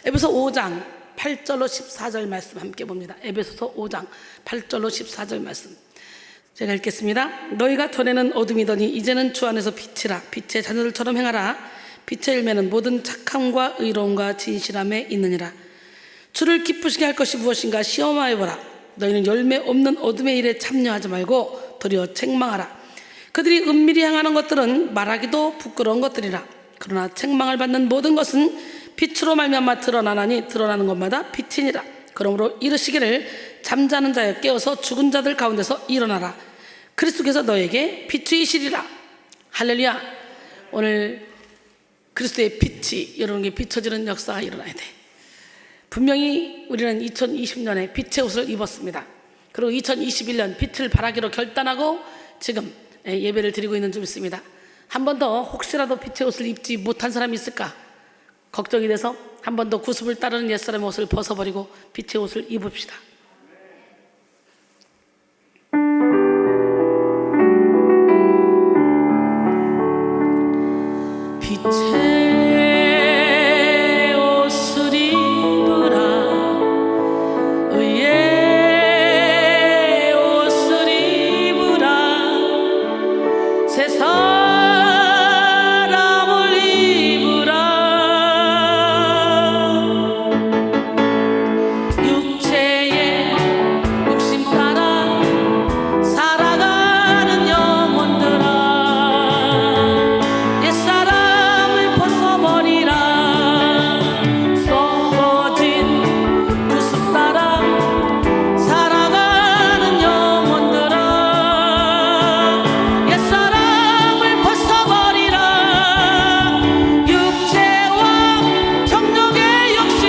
에베소서 5장 8절로 14절 말씀 함께 봅니다. 에베소서 5장 8절로 14절 말씀 제가 읽겠습니다. 너희가 전에는 어둠이더니 이제는 주 안에서 빛이라. 빛의 자녀들처럼 행하라. 빛의 열매는 모든 착함과 의로움과 진실함에 있느니라. 주를 기쁘시게 할 것이 무엇인가 시험하여보라. 너희는 열매 없는 어둠의 일에 참여하지 말고 도리어 책망하라. 그들이 은밀히 행하는 것들은 말하기도 부끄러운 것들이라. 그러나 책망을 받는 모든 것은 빛으로 말미암아 드러나나니 드러나는 것마다 빛이니라. 그러므로 이르시기를 잠자는 자여 깨어서 죽은 자들 가운데서 일어나라. 그리스도께서 너에게 빛이시리라. 할렐루야. 오늘 그리스도의 빛이 여러분에게 비춰지는 역사가 일어나야 돼. 분명히 우리는 2020년에 빛의 옷을 입었습니다. 그리고 2021년 빛을 발하기로 결단하고 지금 예배를 드리고 있는 중 있습니다. 한 번 더 혹시라도 빛의 옷을 입지 못한 사람이 있을까 걱정이 돼서 한 번 더 구습을 따르는 옛사람의 옷을 벗어버리고 빛의 옷을 입읍시다. 빛의 옷을 입으라. 의의 옷을 입으라. 새 사람을 입으라. 육체의 욕심 따라 살아가는 영혼들아, 옛사람을 벗어버리라. 썩어진 구습 따라 살아가는 영혼들아, 옛사람을 벗어버리라. 육체와 정욕의 욕심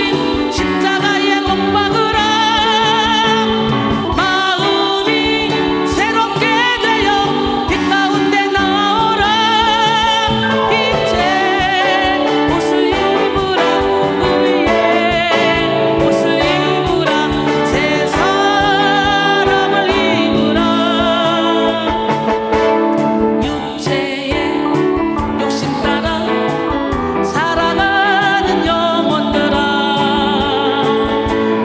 십자가에 못 박으라. 마음이 새롭게 되어 빛 가운데 나오라. 빛의 옷을 입으라. 의의 옷을 입으라. 새 사람을 입으라. 육체의 욕심 따라 살아가는 영혼들아,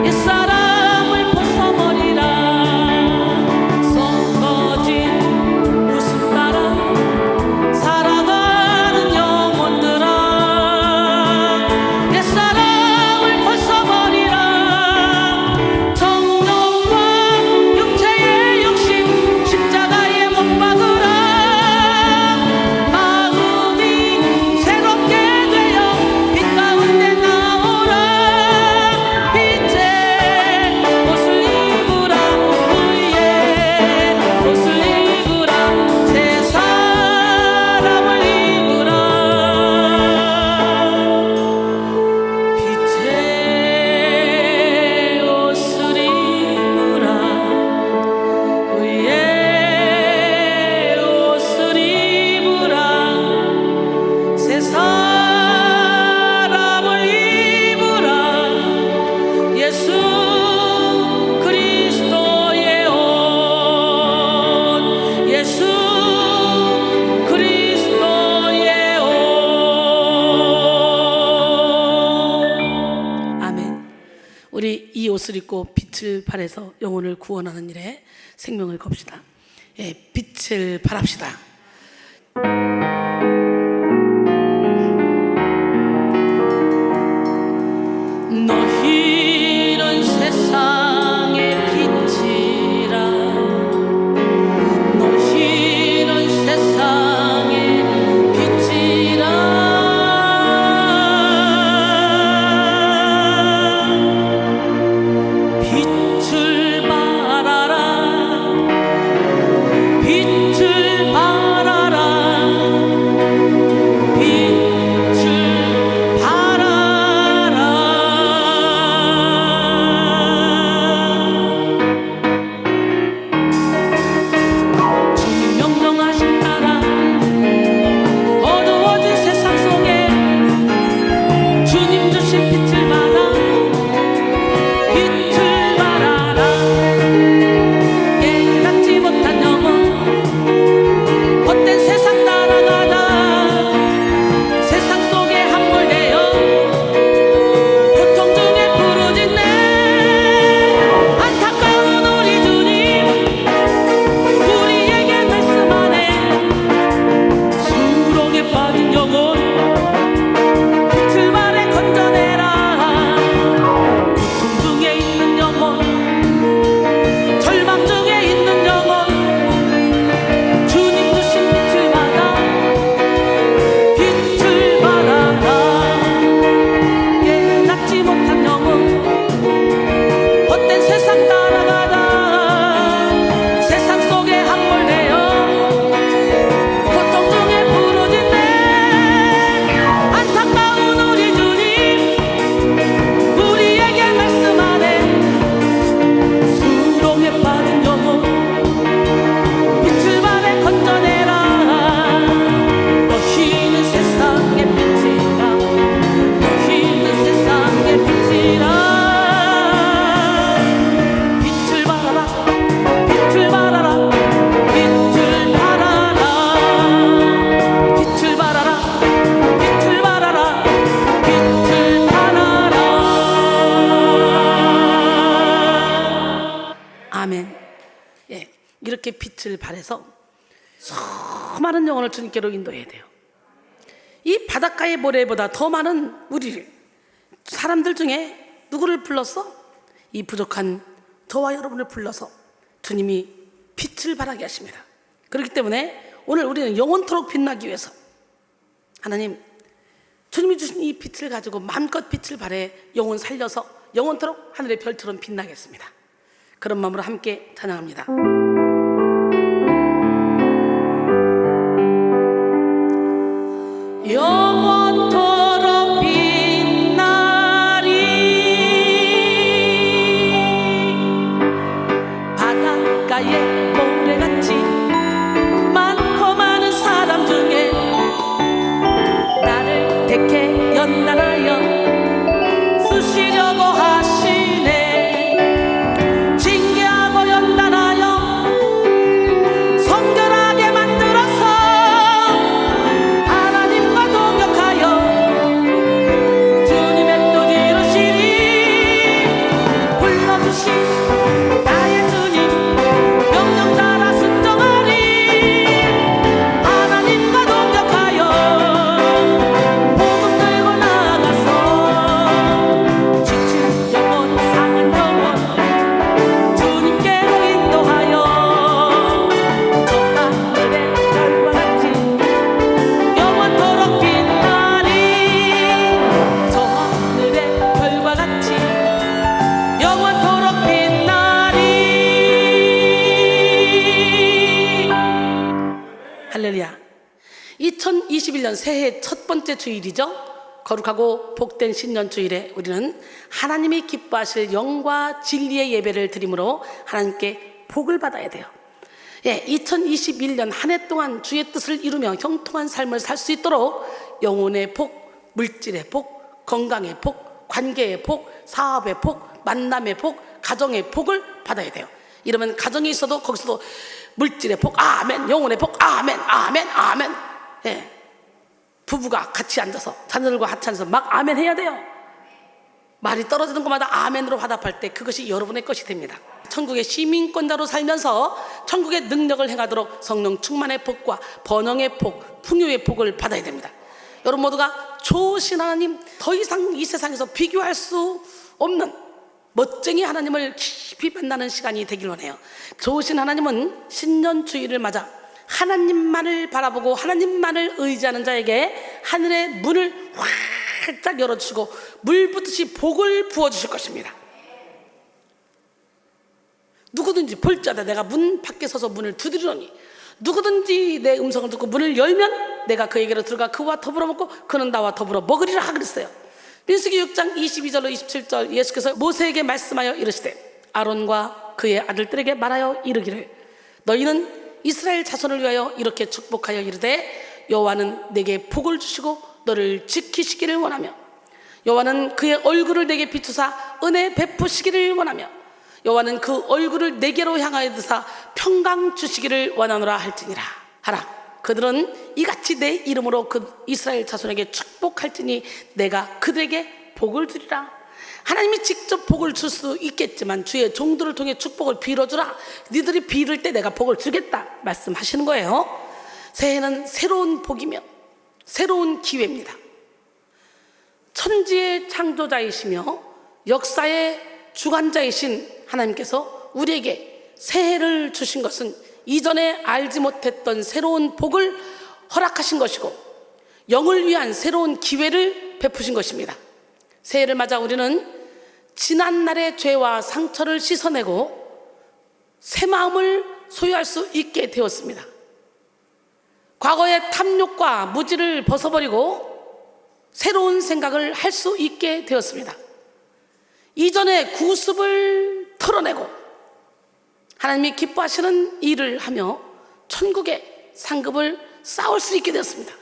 옛사람을 벗어버리라. 썩어진 모습 따라 살아가는 영혼들아, 옛사람을 벗어버리라. 정욕과 육체의 욕심 십자가에 못 박으라. 마음이 새롭게 되어 빛 가운데 나오라. 빛의 옷을 입으라. 의의 옷을 입으라. 새 사람을 입으라. 빛의 옷을 입으라. 의의 옷을 입으라. 새 사람을 입으라. 예수 그리스도의 옷, 예수 그리스도의 옷. 아멘. 우리 이 옷을 입고 빛을 발해서 영혼을 구원하는 일에 생명을 겁시다. 빛을 발합시다. 너희는 세상의 빛이라. 너희는 세상의 빛이라. 빛을 발하라. 빛을 발하라. 빛을 발하라. 그렇게 빛을 발해서 수많은 영혼을 주님께로 인도해야 돼요. 이 바닷가의 모래보다 더 많은 우리를, 사람들 중에 누구를 불렀어? 이 부족한 저와 여러분을 불러서 주님이 빛을 발하게 하십니다. 그렇기 때문에 오늘 우리는 영원토록 빛나기 위해서 하나님, 주님이 주신 이 빛을 가지고 마음껏 빛을 발해 영혼 살려서 영원토록 하늘의 별처럼 빛나겠습니다. 그런 마음으로 함께 찬양합니다. 영원토록 빛나리 바닷가에 모래같이 많고 많은 사람 중에 나를 택해 연단하여 쓰시려고 하시네. 징계하고 연단하여 성결하게 만들어서 하나님과 동역하여 주님의 뜻 이루시니 불러주신 나의 주님 명령 따라 순종하리. 하나님과 동역하여 복음 들고 나가서 지친 영혼 상한 영혼 주님께로 인도하여 저 하늘의 별과 같이 영원토록 빛나리. 저 하늘의 별과 같이 영원토록 빛나리. 할렐루야. 2021년 새해 첫 번째 주일이죠. 거룩하고 복된 신년 주일에 우리는 하나님이 기뻐하실 영과 진리의 예배를 드림으로 하나님께 복을 받아야 돼요. 2021년 한 해 동안 주의 뜻을 이루며 형통한 삶을 살 수 있도록 영혼의 복, 물질의 복, 건강의 복, 관계의 복, 사업의 복, 만남의 복, 가정의 복을 받아야 돼요. 이러면 가정이 있어도 거기서도 물질의 복, 아멘, 영혼의 복, 아멘, 아멘, 아멘. 부부가 같이 앉아서 자녀들과 같이 앉아서 막 아멘 해야 돼요. 말이 떨어지는 것마다 아멘으로 화답할 때 그것이 여러분의 것이 됩니다. 천국의 시민권자로 살면서 천국의 능력을 행하도록 성령 충만의 복과 번영의 복, 풍요의 복을 받아야 됩니다. 여러분 모두가 좋으신 하나님, 더 이상 이 세상에서 비교할 수 없는 멋쟁이 하나님을 깊이 만나는 시간이 되길 원해요. 좋으신 하나님은 신년 주일을 맞아 하나님만을 바라보고 하나님만을 의지하는 자에게 하늘의 문을 활짝 열어주시고 물 붓듯이 복을 부어주실 것입니다. 누구든지 볼 자다 내가 문 밖에 서서 문을 두드리노니 누구든지 내 음성을 듣고 문을 열면 내가 그에게로 들어가 그와 더불어 먹고 그는 나와 더불어 먹으리라 그랬어요. 민수기 6장 22절로 27절 예수께서 모세에게 말씀하여 이르시되 아론과 그의 아들들에게 말하여 이르기를 너희는 이스라엘 자손을 위하여 이렇게 축복하여 이르되 여호와는 내게 복을 주시고 너를 지키시기를 원하며 여호와는 그의 얼굴을 내게 비추사 은혜 베푸시기를 원하며 여호와는 그 얼굴을 내게로 향하여 드사 평강 주시기를 원하노라 할지니라 하라. 그들은 이같이 내 이름으로 그 이스라엘 자손에게 축복할지니 내가 그들에게 복을 주리라. 하나님이 직접 복을 줄 수 있겠지만 주의 종들을 통해 축복을 빌어주라. 니들이 빌을 때 내가 복을 주겠다 말씀하시는 거예요. 새해는 새로운 복이며 새로운 기회입니다. 천지의 창조자이시며 역사의 주관자이신 하나님께서 우리에게 새해를 주신 것은 이전에 알지 못했던 새로운 복을 허락하신 것이고 영을 위한 새로운 기회를 베푸신 것입니다. 새해를 맞아 우리는 지난날의 죄와 상처를 씻어내고 새 마음을 소유할 수 있게 되었습니다. 과거의 탐욕과 무지를 벗어버리고 새로운 생각을 할 수 있게 되었습니다. 이전의 구습을 털어내고 하나님이 기뻐하시는 일을 하며 천국의 상급을 쌓을 수 있게 되었습니다.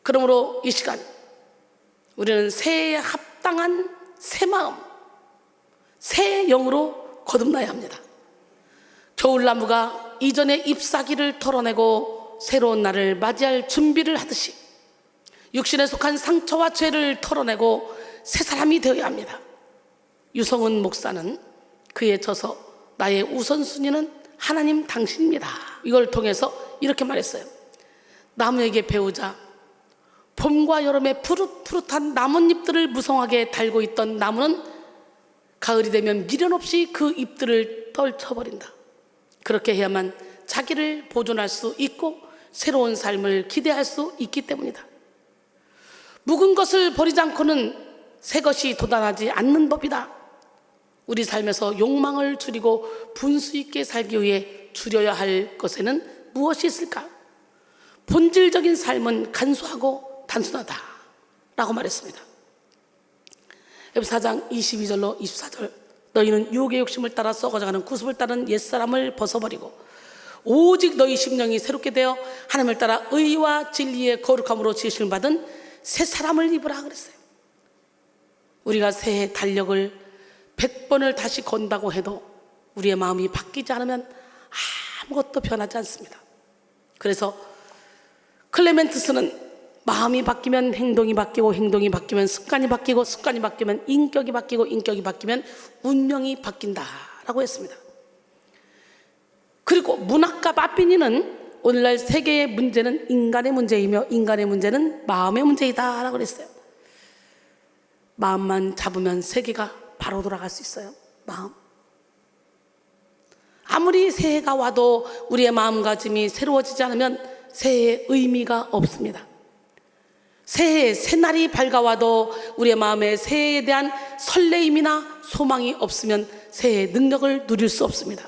그러므로 이 시간 우리는 새해에 합당한 새 마음, 새 영으로 거듭나야 합니다. 겨울나무가 이전의 잎사귀를 털어내고 새로운 날을 맞이할 준비를 하듯이 육신에 속한 상처와 죄를 털어내고 새 사람이 되어야 합니다. 유성은 목사는 그에 져서 나의 우선순위는 하나님 당신입니다. 이걸 통해서 이렇게 말했어요. 나무에게 배우자. 봄과 여름에 푸릇푸릇한 나뭇잎들을 무성하게 달고 있던 나무는 가을이 되면 미련 없이 그 잎들을 떨쳐버린다. 그렇게 해야만 자기를 보존할 수 있고 새로운 삶을 기대할 수 있기 때문이다. 묵은 것을 버리지 않고는 새 것이 돋아나지 않는 법이다. 우리 삶에서 욕망을 줄이고 분수 있게 살기 위해 줄여야 할 것에는 무엇이 있을까? 본질적인 삶은 간소하고 단순하다 라고 말했습니다. 에베소 4장 22절로 24절. 너희는 유혹의 욕심을 따라 썩어져가는 구습을 따른 옛사람을 벗어버리고 오직 너희 심령이 새롭게 되어 하나님을 따라 의와 진리의 거룩함으로 지으심을 받은 새 사람을 입으라 그랬어요. 우리가 새해 달력을 100번을 다시 건다고 해도 우리의 마음이 바뀌지 않으면 아무것도 변하지 않습니다. 그래서 클레멘트스는 마음이 바뀌면 행동이 바뀌고 행동이 바뀌면 습관이 바뀌고 습관이 바뀌면 인격이 바뀌고 인격이 바뀌면 운명이 바뀐다라고 했습니다. 그리고 문학가 바피니는 오늘날 세계의 문제는 인간의 문제이며 인간의 문제는 마음의 문제이다 라고 그랬어요. 마음만 잡으면 세계가 바로 돌아갈 수 있어요. 마음. 아무리 새해가 와도 우리의 마음가짐이 새로워지지 않으면 새해의 의미가 없습니다. 새해 새날이 밝아와도 우리의 마음에 새해에 대한 설레임이나 소망이 없으면 새해의 능력을 누릴 수 없습니다.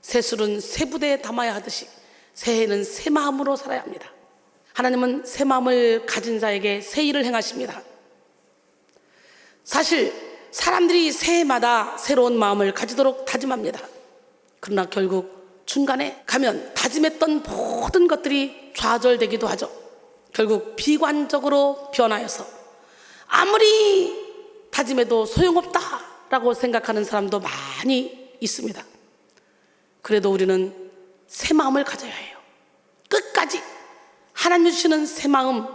새술은 새 부대에 담아야 하듯이 새해는 새 마음으로 살아야 합니다. 하나님은 새 마음을 가진 자에게 새 일을 행하십니다. 사실 사람들이 새해마다 새로운 마음을 가지도록 다짐합니다. 그러나 결국 중간에 가면 다짐했던 모든 것들이 좌절되기도 하죠. 결국 비관적으로 변하여서 아무리 다짐해도 소용없다라고 생각하는 사람도 많이 있습니다. 그래도 우리는 새 마음을 가져야 해요. 끝까지 하나님 주시는 새 마음,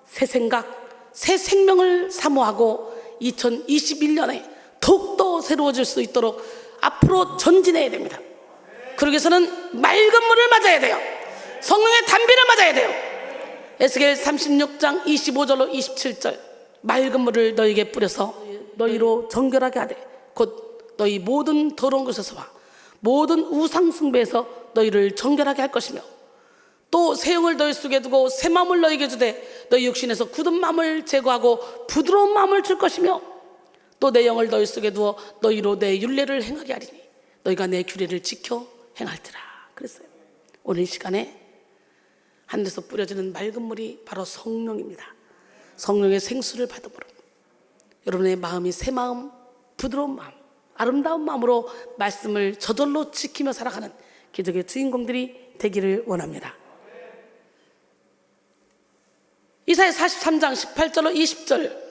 새 생각, 새 생명을 사모하고 2021년에 더욱더 새로워질 수 있도록 앞으로 전진해야 됩니다. 그러기 위해서는 맑은 물을 맞아야 돼요. 성령의 단비를 맞아야 돼요. 에스겔 36장 25절로 27절. 맑은 물을 너희에게 뿌려서 너희로 정결하게 하되 곧 너희 모든 더러운 것에서와 모든 우상 숭배에서 너희를 정결하게 할 것이며 또 새 영을 너희 속에 두고 새 마음을 너희에게 주되 너희 육신에서 굳은 마음을 제거하고 부드러운 마음을 줄 것이며 또 내 영을 너희 속에 두어 너희로 내 율례를 행하게 하리니 너희가 내 규례를 지켜 행할지라 그랬어요. 오늘 이 시간에 하늘에서 뿌려지는 맑은 물이 바로 성령입니다. 성령의 생수를 받음으로 여러분의 마음이 새 마음, 부드러운 마음, 아름다운 마음으로 말씀을 저절로 지키며 살아가는 기적의 주인공들이 되기를 원합니다. 이사야 43장 18절로 20절.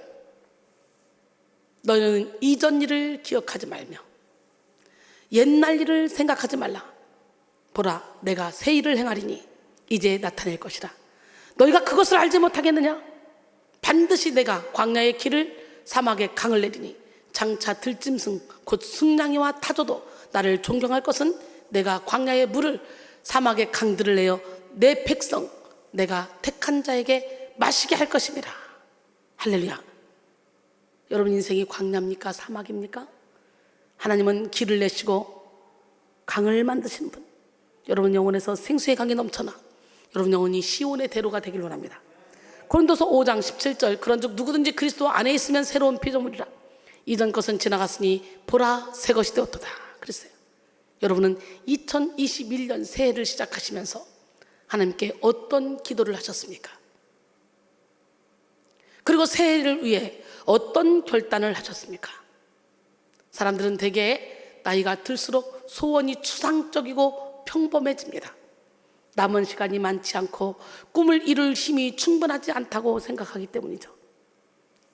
너희는 이전 일을 기억하지 말며 옛날 일을 생각하지 말라. 보라, 내가 새 일을 행하리니 이제 나타낼 것이라. 너희가 그것을 알지 못하겠느냐? 반드시 내가 광야의 길을 사막의 강을 내리니 장차 들짐승 곧 승냥이와 타조도 나를 존경할 것은 내가 광야의 물을 사막의 강들을 내어 내 백성 내가 택한 자에게 마시게 할 것입니다. 할렐루야. 여러분 인생이 광야입니까? 사막입니까? 하나님은 길을 내시고 강을 만드시는 분. 여러분 영혼에서 생수의 강이 넘쳐나 여러분 영혼이 시온의 대로가 되길 원합니다. 고린도서 5장 17절. 그런즉 누구든지 그리스도 안에 있으면 새로운 피조물이라. 이전 것은 지나갔으니 보라 새 것이 되었도다 그랬어요. 여러분은 2021년 새해를 시작하시면서 하나님께 어떤 기도를 하셨습니까? 그리고 새해를 위해 어떤 결단을 하셨습니까? 사람들은 대개 나이가 들수록 소원이 추상적이고 평범해집니다. 남은 시간이 많지 않고 꿈을 이룰 힘이 충분하지 않다고 생각하기 때문이죠.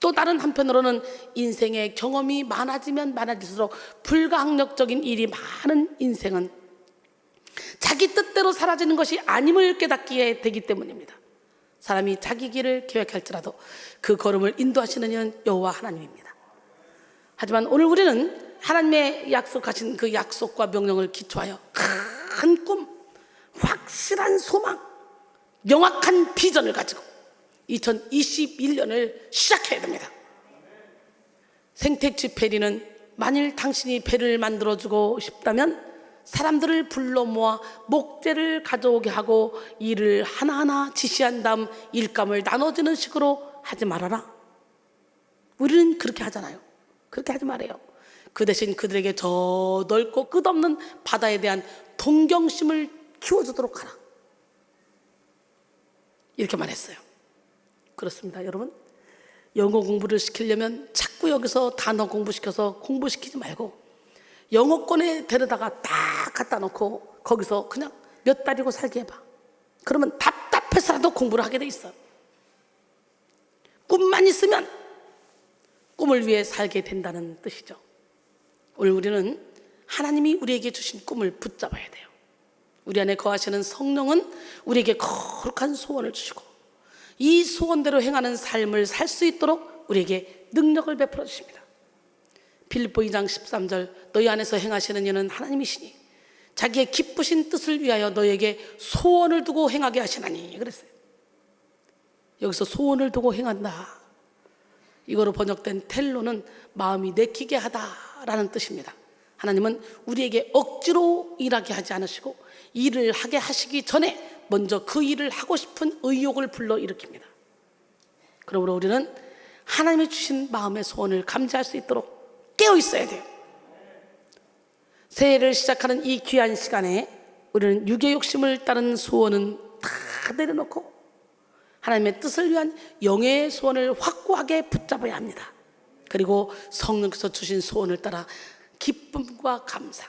또 다른 한편으로는 인생의 경험이 많아지면 많아질수록 불가항력적인 일이 많은 인생은 자기 뜻대로 사라지는 것이 아님을 깨닫게 되기 때문입니다. 사람이 자기 길을 계획할지라도 그 걸음을 인도하시는 이는 여호와 하나님입니다. 하지만 오늘 우리는 하나님의 약속하신 그 약속과 명령을 기초하여 큰 꿈, 확실한 소망, 명확한 비전을 가지고 2021년을 시작해야 됩니다. 생택지 페리는 만일 당신이 배를 만들어주고 싶다면 사람들을 불러 모아 목재를 가져오게 하고 일을 하나하나 지시한 다음 일감을 나눠주는 식으로 하지 말아라. 우리는 그렇게 하잖아요. 그렇게 하지 말아요. 그 대신 그들에게 저 넓고 끝없는 바다에 대한 동경심을 키워주도록 하라. 이렇게 말했어요. 그렇습니다, 여러분. 영어 공부를 시키려면 자꾸 여기서 단어 공부시켜서 공부시키지 말고 영어권에 데려다가 딱 갖다 놓고 거기서 그냥 몇 달이고 살게 해봐. 그러면 답답해서라도 공부를 하게 돼 있어. 꿈만 있으면 꿈을 위해 살게 된다는 뜻이죠. 오늘 우리는 하나님이 우리에게 주신 꿈을 붙잡아야 돼요. 우리 안에 거하시는 성령은 우리에게 거룩한 소원을 주시고 이 소원대로 행하는 삶을 살 수 있도록 우리에게 능력을 베풀어 주십니다. 빌립보 2장 13절 너희 안에서 행하시는 이는 하나님이시니 자기의 기쁘신 뜻을 위하여 너희에게 소원을 두고 행하게 하시나니 그랬어요. 여기서 소원을 두고 행한다, 이거로 번역된 텔로는 마음이 내키게 하다라는 뜻입니다. 하나님은 우리에게 억지로 일하게 하지 않으시고 일을 하게 하시기 전에 먼저 그 일을 하고 싶은 의욕을 불러일으킵니다. 그러므로 우리는 하나님이 주신 마음의 소원을 감지할 수 있도록 깨어 있어야 돼요. 새해를 시작하는 이 귀한 시간에 우리는 육의 욕심을 따른 소원은 다 내려놓고 하나님의 뜻을 위한 영의 소원을 확고하게 붙잡아야 합니다. 그리고 성령께서 주신 소원을 따라 기쁨과 감사,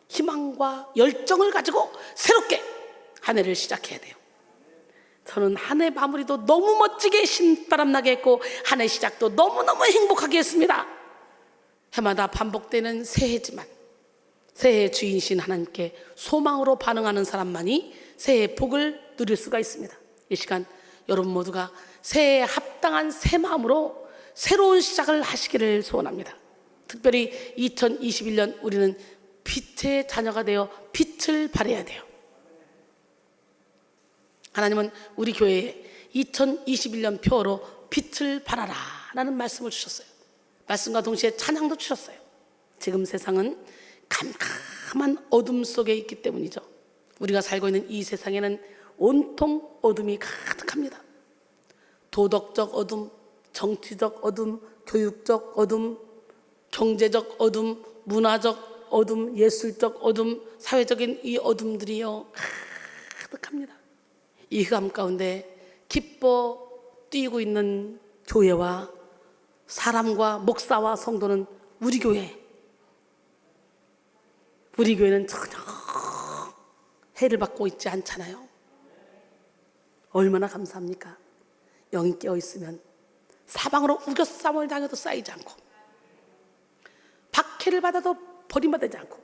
희망과 열정을 가지고 새롭게 한 해를 시작해야 돼요. 저는 한 해 마무리도 너무 멋지게 신바람나게 했고 한 해 시작도 너무너무 행복하게 했습니다. 해마다 반복되는 새해지만 새해의 주인이신 하나님께 소망으로 반응하는 사람만이 새해의 복을 누릴 수가 있습니다. 이 시간 여러분 모두가 새해에 합당한 새 마음으로 새로운 시작을 하시기를 소원합니다. 특별히 2021년 우리는 빛의 자녀가 되어 빛을 발해야 돼요. 하나님은 우리 교회에 2021년 표어로 빛을 발하라 라는 말씀을 주셨어요. 말씀과 동시에 찬양도 주셨어요. 지금 세상은 캄캄한 어둠 속에 있기 때문이죠. 우리가 살고 있는 이 세상에는 온통 어둠이 가득합니다. 도덕적 어둠, 정치적 어둠, 교육적 어둠, 경제적 어둠, 문화적 어둠, 예술적 어둠, 사회적인 이 어둠들이요 가득합니다. 이 흑암 가운데 기뻐 뛰고 있는 교회와 사람과 목사와 성도는 우리 교회. 우리 교회는 전혀 해를 받고 있지 않잖아요. 얼마나 감사합니까? 영이 깨어 있으면 사방으로 우겨싸움을 당해도 쌓이지 않고 박해를 받아도 버림받지 않고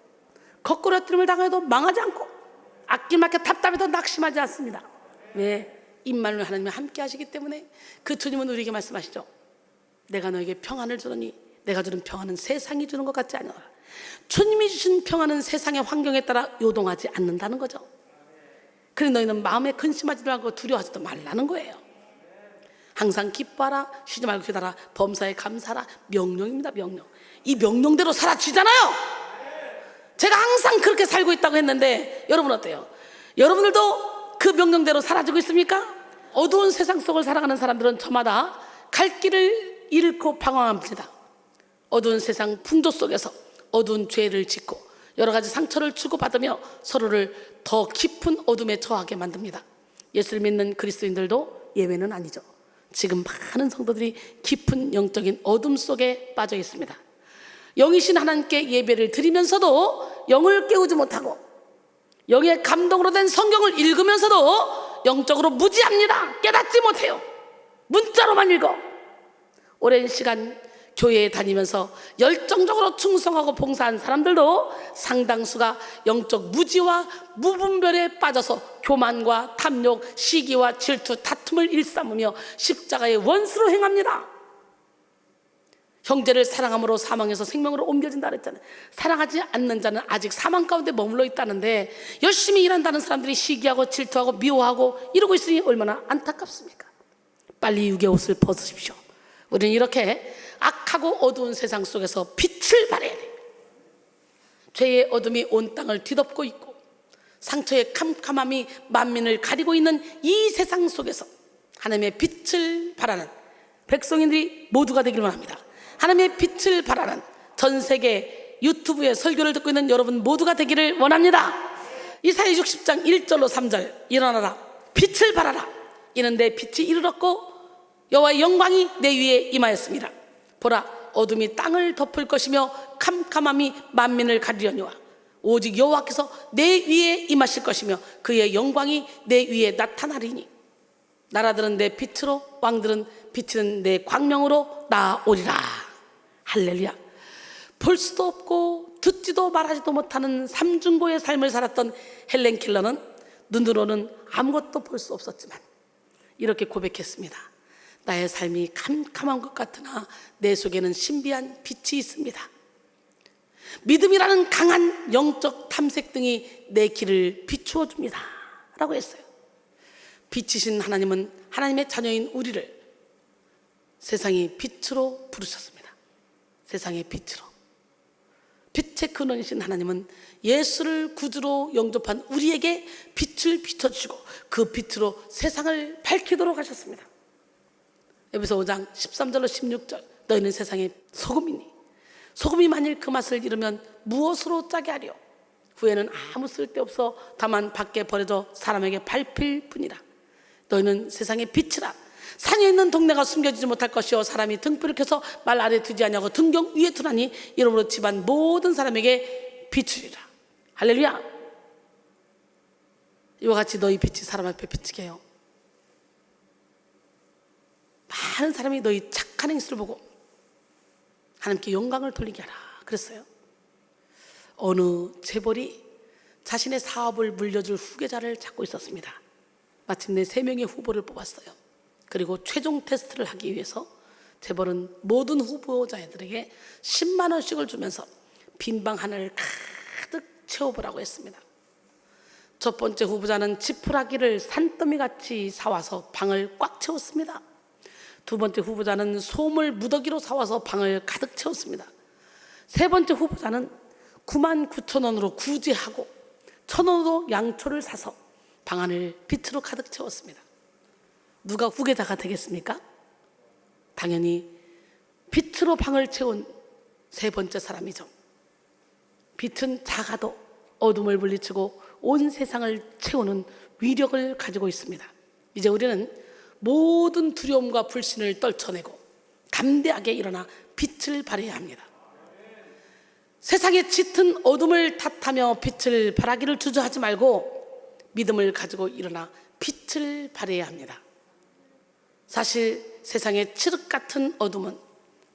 거꾸로 엎드림을 당해도 망하지 않고 아끼맞게 답답해도 낙심하지 않습니다. 왜? 임마누엘 하나님이 함께 하시기 때문에. 그 주님은 우리에게 말씀하시죠. 내가 너에게 평안을 주노니 내가 주는 평안은 세상이 주는 것 같지 않아. 주님이 주신 평안은 세상의 환경에 따라 요동하지 않는다는 거죠. 그래서 너희는 마음에 근심하지도 말고 두려워하지도 말라는 거예요. 항상 기뻐하라, 쉬지 말고 기다라, 범사에 감사하라. 명령입니다. 명령. 이 명령대로 살아주잖아요. 제가 항상 그렇게 살고 있다고 했는데 여러분 어때요? 여러분들도 그 명령대로 살아지고 있습니까? 어두운 세상 속을 살아가는 사람들은 저마다 갈 길을 잃고 방황합니다. 어두운 세상 풍조 속에서 어두운 죄를 짓고 여러 가지 상처를 주고받으며 서로를 더 깊은 어둠에 처하게 만듭니다. 예수를 믿는 그리스도인들도 예외는 아니죠. 지금 많은 성도들이 깊은 영적인 어둠 속에 빠져 있습니다. 영이신 하나님께 예배를 드리면서도 영을 깨우지 못하고 영의 감동으로 된 성경을 읽으면서도 영적으로 무지합니다. 깨닫지 못해요. 문자로만 읽어. 오랜 시간 교회에 다니면서 열정적으로 충성하고 봉사한 사람들도 상당수가 영적 무지와 무분별에 빠져서 교만과 탐욕, 시기와 질투, 다툼을 일삼으며 십자가의 원수로 행합니다. 형제를 사랑함으로 사망에서 생명으로 옮겨진다 그랬잖아요. 사랑하지 않는 자는 아직 사망 가운데 머물러 있다는데 열심히 일한다는 사람들이 시기하고 질투하고 미워하고 이러고 있으니 얼마나 안타깝습니까? 빨리 육의 옷을 벗으십시오. 우리는 이렇게 악하고 어두운 세상 속에서 빛을 발해야 돼요. 죄의 어둠이 온 땅을 뒤덮고 있고 상처의 캄캄함이 만민을 가리고 있는 이 세상 속에서 하나님의 빛을 발하는 백성인들이 모두가 되기를 원합니다. 하나님의 빛을 발하는 전 세계 유튜브에 설교를 듣고 있는 여러분 모두가 되기를 원합니다. 이사야 60장 1절로 3절 일어나라 빛을 발하라 이는 내 빛이 이르렀고 여호와의 영광이 내 위에 임하였습니다. 보라 어둠이 땅을 덮을 것이며 캄캄함이 만민을 가리려니와 오직 여호와께서 내 위에 임하실 것이며 그의 영광이 내 위에 나타나리니 나라들은 내 빛으로 왕들은 비치는 내 광명으로 나오리라. 할렐루야. 볼 수도 없고 듣지도 말하지도 못하는 삼중고의 삶을 살았던 헬렌 켈러는 눈으로는 아무것도 볼 수 없었지만 이렇게 고백했습니다. 나의 삶이 캄캄한 것 같으나 내 속에는 신비한 빛이 있습니다. 믿음이라는 강한 영적 탐색등이 내 길을 비추어 줍니다 라고 했어요. 빛이신 하나님은 하나님의 자녀인 우리를 세상의 빛으로 부르셨습니다. 세상의 빛으로. 빛의 근원이신 하나님은 예수를 구주로 영접한 우리에게 빛을 비춰주시고 그 빛으로 세상을 밝히도록 하셨습니다. 에베소 5장 13절로 16절 너희는 세상의 소금이니 소금이 만일 그 맛을 잃으면 무엇으로 짜게 하려 후에는 아무 쓸데없어 다만 밖에 버려져 사람에게 밟힐 뿐이라. 너희는 세상의 빛이라. 산에 있는 동네가 숨겨지지 못할 것이요 사람이 등불을 켜서 말 아래 두지 아니하고 등경 위에 두나니 이러므로 집안 모든 사람에게 비추리라. 할렐루야. 이와 같이 너희 빛이 사람 앞에 비치게 해요. 많은 사람이 너희 착한 행실을 보고 하나님께 영광을 돌리게 하라 그랬어요. 어느 재벌이 자신의 사업을 물려줄 후계자를 찾고 있었습니다. 마침내 3명의 후보를 뽑았어요. 그리고 최종 테스트를 하기 위해서 재벌은 모든 후보자들에게 10만 원씩을 주면서 빈방 하나를 가득 채워보라고 했습니다. 첫 번째 후보자는 지푸라기를 산더미같이 사와서 방을 꽉 채웠습니다. 두 번째 후보자는 솜을 무더기로 사와서 방을 가득 채웠습니다. 세 번째 후보자는 99,000원으로 구제하고 1,000원으로 양초를 사서 방 안을 빛으로 가득 채웠습니다. 누가 후계자가 되겠습니까? 당연히 빛으로 방을 채운 세 번째 사람이죠. 빛은 작아도 어둠을 물리치고 온 세상을 채우는 위력을 가지고 있습니다. 이제 우리는 모든 두려움과 불신을 떨쳐내고 담대하게 일어나 빛을 발해야 합니다. 세상의 짙은 어둠을 탓하며 빛을 발하기를 주저하지 말고 믿음을 가지고 일어나 빛을 발해야 합니다. 사실 세상의 칠흑 같은 어둠은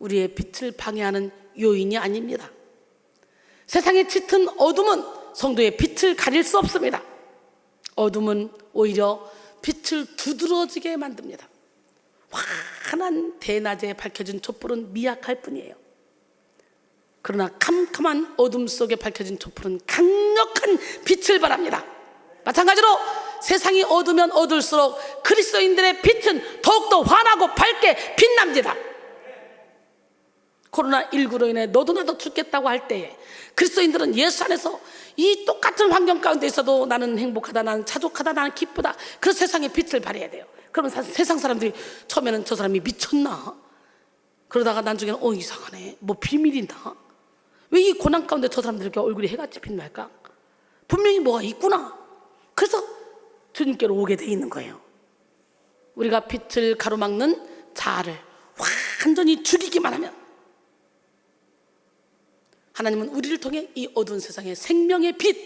우리의 빛을 방해하는 요인이 아닙니다. 세상의 짙은 어둠은 성도의 빛을 가릴 수 없습니다. 어둠은 오히려 빛을 두드러지게 만듭니다. 환한 대낮에 밝혀진 촛불은 미약할 뿐이에요. 그러나 캄캄한 어둠 속에 밝혀진 촛불은 강력한 빛을 발합니다. 마찬가지로 세상이 어두면 어둘수록 그리스도인들의 빛은 더욱더 환하고 밝게 빛납니다. 코로나19로 인해 너도 나도 죽겠다고 할 때에 그리스도인들은 예수 안에서 이 똑같은 환경 가운데 있어도 나는 행복하다, 나는 자족하다, 나는 기쁘다. 그 세상에 빛을 발해야 돼요. 그러면 세상 사람들이 처음에는 저 사람이 미쳤나? 그러다가 나중에는 이상하네, 뭐 비밀이 있나? 왜 이 고난 가운데 저 사람들 이렇게 얼굴이 해같이 빛날까? 분명히 뭐가 있구나. 그래서 주님께로 오게 돼 있는 거예요. 우리가 빛을 가로막는 자아를 완전히 죽이기만 하면 하나님은 우리를 통해 이 어두운 세상에 생명의 빛,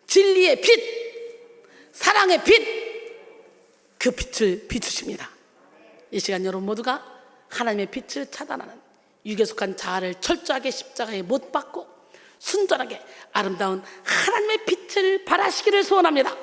진리의 빛, 사랑의 빛, 그 빛을 비추십니다. 이 시간 여러분 모두가 하나님의 빛을 차단하는 육에 속한 자아를 철저하게 십자가에 못 박고 순전하게 아름다운 하나님의 빛을 발하시기를 소원합니다.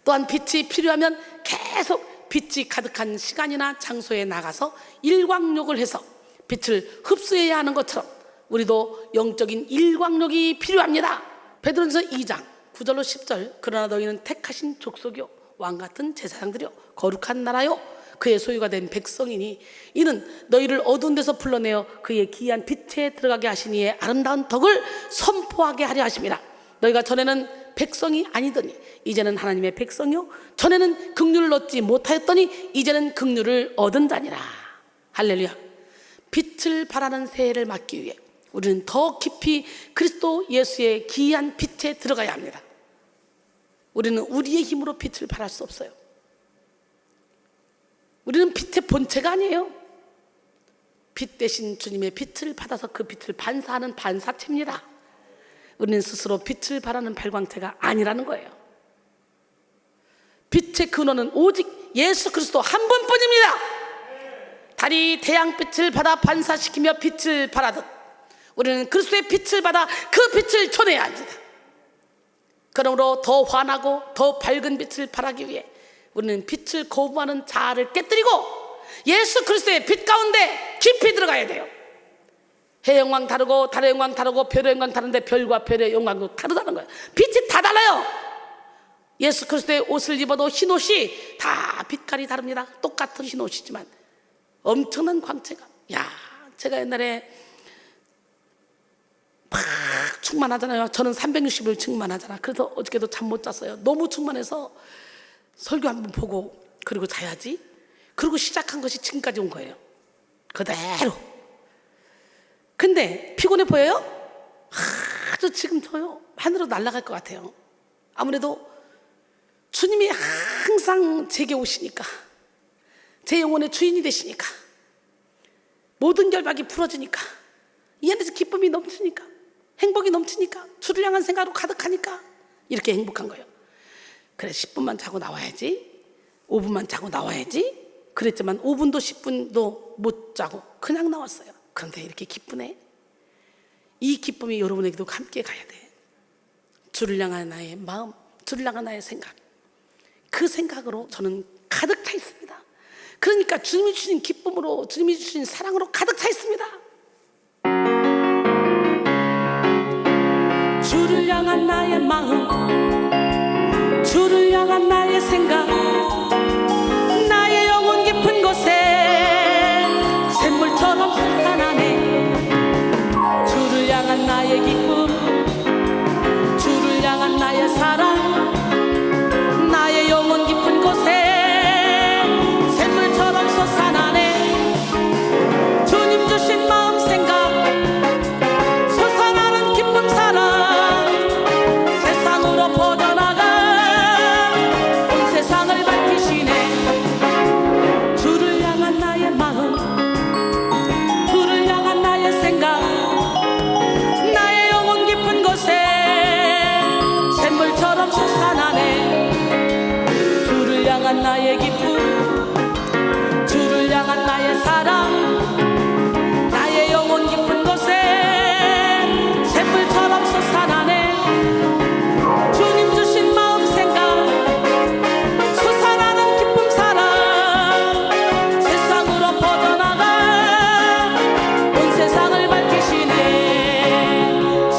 또한 빛이 필요하면 계속 빛이 가득한 시간이나 장소에 나가서 일광욕을 해서 빛을 흡수해야 하는 것처럼 우리도 영적인 일광욕이 필요합니다. 베드로전서 2장 9절로 10절. 그러나 너희는 택하신 족속이요 왕같은 제사장들이요 거룩한 나라요 그의 소유가 된 백성이니 이는 너희를 어두운 데서 불러내어 그의 기이한 빛에 들어가게 하시니의 아름다운 덕을 선포하게 하려 하심이라. 너희가 전에는 백성이 아니더니 이제는 하나님의 백성이요 전에는 긍휼을 얻지 못하였더니 이제는 긍휼을 얻은 자니라. 할렐루야. 빛을 발하는 새해를 맞기 위해 우리는 더 깊이 그리스도 예수의 기이한 빛에 들어가야 합니다. 우리는 우리의 힘으로 빛을 발할 수 없어요. 우리는 빛의 본체가 아니에요. 빛 대신 주님의 빛을 받아서 그 빛을 반사하는 반사체입니다. 우리는 스스로 빛을 발하는 발광체가 아니라는 거예요. 빛의 근원은 오직 예수 그리스도 한 분뿐입니다. 달이 태양빛을 받아 반사시키며 빛을 발하듯 우리는 그리스도의 빛을 받아 그 빛을 전해야 합니다. 그러므로 더 환하고 더 밝은 빛을 발하기 위해 우리는 빛을 거부하는 자아를 깨뜨리고 예수 그리스도의 빛 가운데 깊이 들어가야 돼요. 해의 영광 다르고 달의 영광 다르고 별의 영광 다른데 별과 별의 영광도 다르다는 거예요. 빛이 다 달라요. 예수 그리스도의 옷을 입어도 흰옷이 다 빛깔이 다릅니다. 똑같은 흰옷이지만 엄청난 광채가. 제가 옛날에 막 충만하잖아요. 저는 360일 충만하잖아. 그래서 어저께도 잠 못 잤어요. 너무 충만해서 설교 한번 보고 그리고 자야지. 그리고 시작한 것이 지금까지 온 거예요. 그대로. 근데 피곤해 보여요? 아주 지금 저요 하늘로 날아갈 것 같아요. 아무래도 주님이 항상 제게 오시니까, 제 영혼의 주인이 되시니까, 모든 결박이 풀어지니까, 이 안에서 기쁨이 넘치니까, 행복이 넘치니까, 주를 향한 생각으로 가득하니까 이렇게 행복한 거예요. 그래 10분만 자고 나와야지, 5분만 자고 나와야지 그랬지만 5분도 10분도 못 자고 그냥 나왔어요. 그런데 이렇게 기쁘네. 이 기쁨이 여러분에게도 함께 가야 돼. 주를 향한 나의 마음, 주를 향한 나의 생각, 그 생각으로 저는 가득 차 있습니다. 그러니까 주님이 주신 기쁨으로, 주님이 주신 사랑으로 가득 차 있습니다. 주를 향한 나의 마음, 주를 향한 나의 생각, 나의 영혼 깊은 곳에 샘물처럼 솟아나네. 주를 향한 나의 기쁨, 주를 향한 나의 사랑, 나의 영혼 깊은 곳에 샘물처럼 솟아나네. 주님 주신 마음 생각, 솟아나는 기쁨 사랑, 세상으로 퍼져나가 온 세상을 밝히시네. 주를 향한 나의 마음, 주를 향한 나의 생각, 나의 영혼 깊은 곳에 샘물처럼 솟아나네. 주를 향한 나의 기쁨, 주를 향한 나의 사랑, 나의 영혼 깊은 곳에 샘물처럼 솟아나네. 주님 주신 마음 생각, 솟아나는 기쁨 사랑, 세상으로 퍼져나가 온 세상을 밝히시네.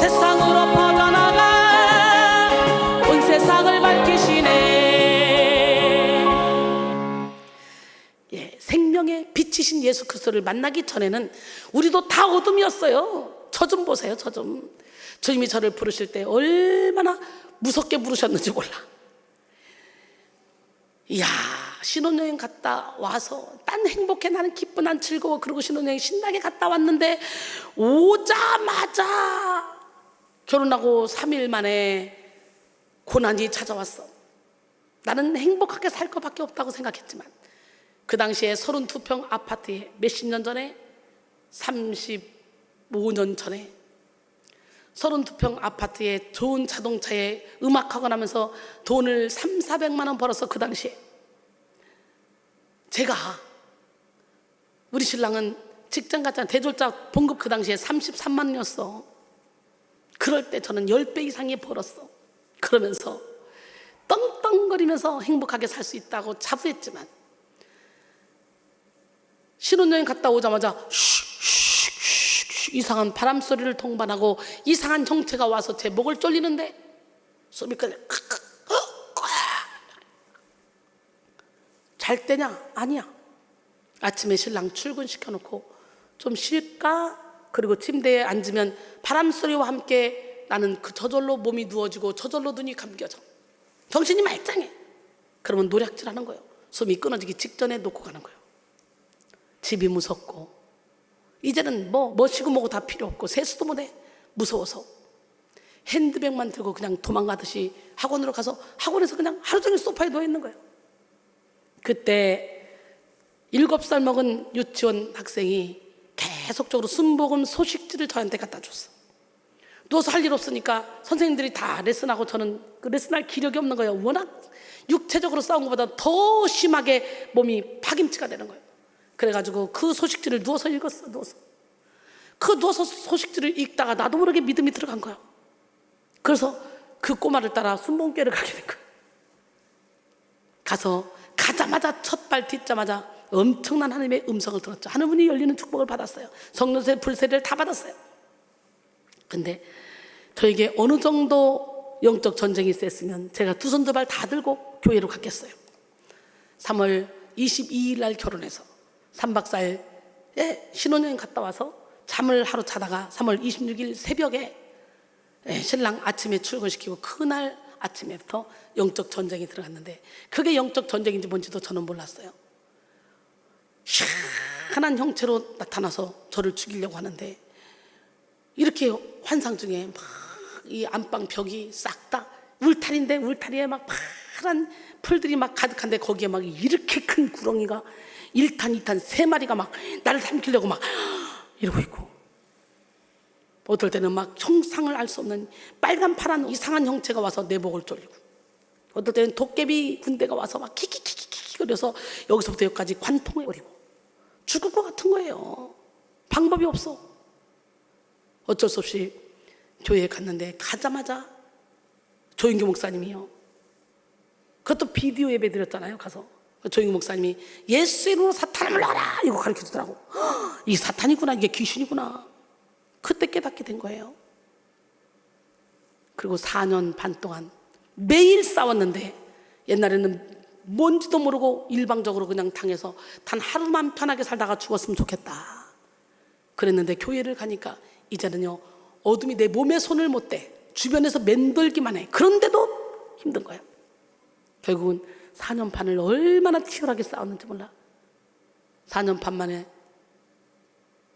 세상으로 퍼져나가 온 세상을 밝히시네. 생명의 빛이신 예수 그리스도를 만나기 전에는 우리도 다 어둠이었어요. 저 좀 보세요. 저 좀. 주님이 저를 부르실 때 얼마나 무섭게 부르셨는지 몰라. 이야, 신혼여행 갔다 와서 난 행복해, 나는 기쁘, 난 즐거워. 그리고 신혼여행 신나게 갔다 왔는데 오자마자 결혼하고 3일 만에 고난이 찾아왔어. 나는 행복하게 살 것밖에 없다고 생각했지만 그 당시에 32평 아파트에 몇십 년 전에, 35년 전에 32평 아파트에 좋은 자동차에 음악하고 나면서 돈을 300~400만 원 벌어서, 그 당시에 제가, 우리 신랑은 직장 갔잖아. 대졸자 봉급 그 당시에 33만 원이었어. 그럴 때 저는 10배 이상이 벌었어. 그러면서 떵떵거리면서 행복하게 살 수 있다고 자부했지만 신혼여행 갔다 오자마자 이상한 바람 소리를 동반하고 이상한 형체가 와서 제 목을 졸리는데 숨이 그냥 잘 때냐? 아니야. 아침에 신랑 출근시켜놓고 좀 쉴까? 그리고 침대에 앉으면 바람 소리와 함께 나는 그 저절로 몸이 누워지고 저절로 눈이 감겨져. 정신이 말짱해. 그러면 노략질하는 거예요. 숨이 끊어지기 직전에 놓고 가는 거예요. 집이 무섭고 이제는 뭐 멋이고 뭐고 다 필요 없고 세수도 못해. 무서워서 핸드백만 들고 그냥 도망가듯이 학원으로 가서 학원에서 그냥 하루 종일 소파에 누워 있는 거예요. 그때 7살 먹은 유치원 학생이 계속적으로 순복음 소식지를 저한테 갖다 줬어. 누워서 할 일 없으니까 선생님들이 다 레슨하고 저는 그 레슨할 기력이 없는 거예요. 워낙 육체적으로 싸운 것보다 더 심하게 몸이 파김치가 되는 거예요. 그래가지고 그 소식지를 누워서 읽었어. 누워서 소식지를 읽다가 나도 모르게 믿음이 들어간 거야. 그래서 그 꼬마를 따라 순복음교회를 가게 된 거야. 가자마자 첫 발 딛자마자 엄청난 하나님의 음성을 들었죠. 하늘문이 열리는 축복을 받았어요. 성령세 불세를 다 받았어요. 근데 저에게 어느 정도 영적 전쟁이 셌으면 제가 두 손 두 발 다 들고 교회로 갔겠어요. 3월 22일 날 결혼해서 3박 4일에 신혼여행 갔다 와서 잠을 하루 자다가 3월 26일 새벽에 신랑 아침에 출근시키고 그날 아침에부터 영적 전쟁이 들어갔는데 그게 영적 전쟁인지 뭔지도 저는 몰랐어요. 희한한 형체로 나타나서 저를 죽이려고 하는데 이렇게 환상 중에 막 이 안방 벽이 싹 다 울타리인데 울타리에 막 파란 풀들이 막 가득한데 거기에 막 이렇게 큰 구렁이가 1탄 2탄 3마리가 막 나를 삼키려고 막 이러고 있고 어떨 때는 막 형상을 알 수 없는 빨간 파란 이상한 형체가 와서 내 목을 졸리고 어떨 때는 도깨비 군대가 와서 막 키키키키키 그래서 여기서부터 여기까지 관통해버리고 죽을 것 같은 거예요. 방법이 없어. 어쩔 수 없이 교회에 갔는데 가자마자 조인규 목사님이요. 그것도 비디오 예배 드렸잖아요. 가서 조인규 목사님이 예수 이름으로 사탄을 물러가라 이거 가르쳐 주더라고. 이 사탄이구나, 이게 귀신이구나. 그때 깨닫게 된 거예요. 그리고 4년 반 동안 매일 싸웠는데 옛날에는 뭔지도 모르고 일방적으로 그냥 당해서 단 하루만 편하게 살다가 죽었으면 좋겠다 그랬는데 교회를 가니까 이제는요 어둠이 내 몸에 손을 못 대. 주변에서 맴돌기만 해. 그런데도 힘든 거야. 결국은 4년 반을 얼마나 치열하게 싸웠는지 몰라. 4년 반 만에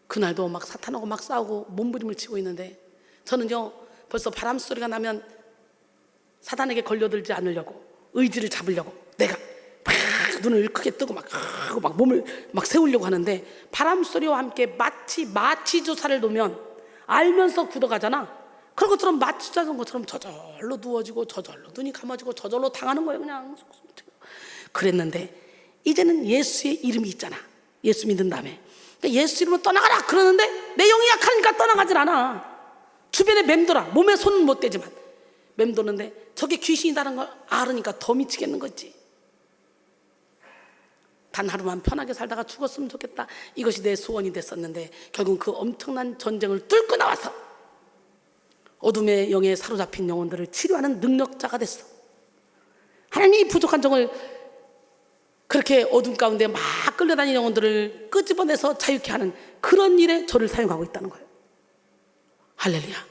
그날도 막 사탄하고 막 싸우고 몸부림을 치고 있는데 저는요 벌써 바람 소리가 나면 사탄에게 걸려들지 않으려고 의지를 잡으려고 내가 막 눈을 크게 뜨고 막 몸을 막 세우려고 하는데 바람 소리와 함께 마치 마취 주사를 놓으면 알면서 굳어가잖아. 그런 것처럼 마취 주사 놓은 것처럼 저절로 누워지고 저절로 눈이 감아지고 저절로 당하는 거예요. 그냥 그랬는데 이제는 예수의 이름이 있잖아. 예수 믿은 다음에 예수 이름으로 떠나가라 그러는데 내 영이 약하니까 떠나가질 않아. 주변에 맴돌아. 몸에 손은 못 대지만 맴도는데 저게 귀신이라는 걸 알으니까 더 미치겠는 거지. 단 하루만 편하게 살다가 죽었으면 좋겠다. 이것이 내 소원이 됐었는데 결국 그 엄청난 전쟁을 뚫고 나와서 어둠의 영에 사로잡힌 영혼들을 치료하는 능력자가 됐어. 하나님이 부족한 종을 그렇게 어둠 가운데 막 끌려다니는 영혼들을 끄집어내서 자유케 하는 그런 일에 저를 사용하고 있다는 거예요. 할렐루야.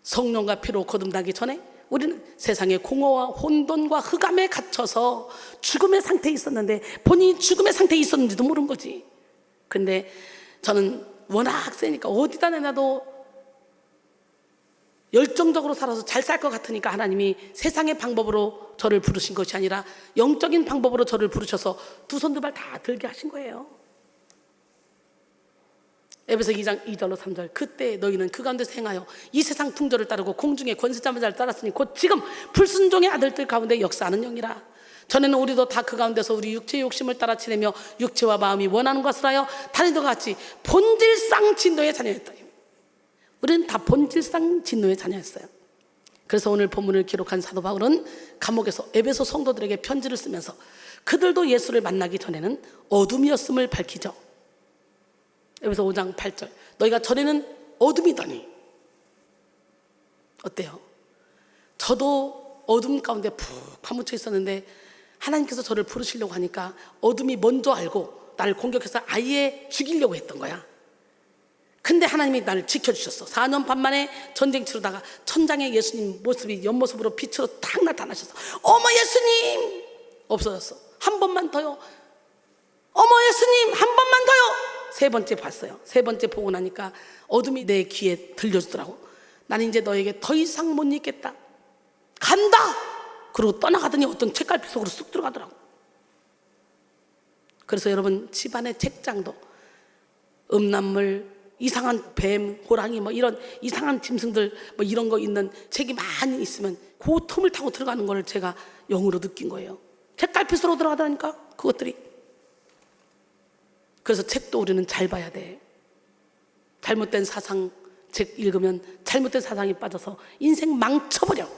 성령과 피로 거듭나기 전에 우리는 세상의 공허와 혼돈과 흑암에 갇혀서 죽음의 상태에 있었는데 본인이 죽음의 상태에 있었는지도 모르는 거지. 근데 저는 워낙 세니까 어디다 내놔도 열정적으로 살아서 잘 살 것 같으니까 하나님이 세상의 방법으로 저를 부르신 것이 아니라 영적인 방법으로 저를 부르셔서 두 손 두 발 다 들게 하신 거예요. 에베소 2장 2절로 3절 그때 너희는 그 가운데서 행하여 이 세상 풍조를 따르고 공중의 권세자마자를 따랐으니 곧 지금 불순종의 아들들 가운데 역사하는 영이라. 전에는 우리도 다 그 가운데서 우리 육체의 욕심을 따라 지내며 육체와 마음이 원하는 것을 하여 다른 이들과 같이 본질상 진노의 자녀였다. 우리는 다 본질상 진노의 자녀였어요. 그래서 오늘 본문을 기록한 사도 바울은 감옥에서 에베소 성도들에게 편지를 쓰면서 그들도 예수를 만나기 전에는 어둠이었음을 밝히죠. 에베소 5장 8절. 너희가 전에는 어둠이더니. 어때요? 저도 어둠 가운데 푹 파묻혀 있었는데 하나님께서 저를 부르시려고 하니까 어둠이 먼저 알고 나를 공격해서 아예 죽이려고 했던 거야. 근데 하나님이 나를 지켜주셨어. 4년 반 만에 전쟁 치르다가 천장에 예수님 모습이 옆모습으로 빛으로 탁 나타나셨어. 어머 예수님! 없어졌어. 한 번만 더요. 어머 예수님! 한 번만 더요. 3번째 봤어요. 3번째 보고 나니까 어둠이 내 귀에 들려주더라고. 나는 이제 너에게 더 이상 못 있겠다. 간다! 그러고 떠나가더니 어떤 책갈피 속으로 쑥 들어가더라고. 그래서 여러분 집안의 책장도 음란물, 이상한 뱀, 호랑이 뭐 이런 이상한 짐승들 뭐 이런 거 있는 책이 많이 있으면 그 틈을 타고 들어가는 걸 제가 영으로 느낀 거예요. 책갈피 속으로 들어가다니까 그것들이. 그래서 책도 우리는 잘 봐야 돼. 잘못된 사상 책 읽으면 잘못된 사상에 빠져서 인생 망쳐버려.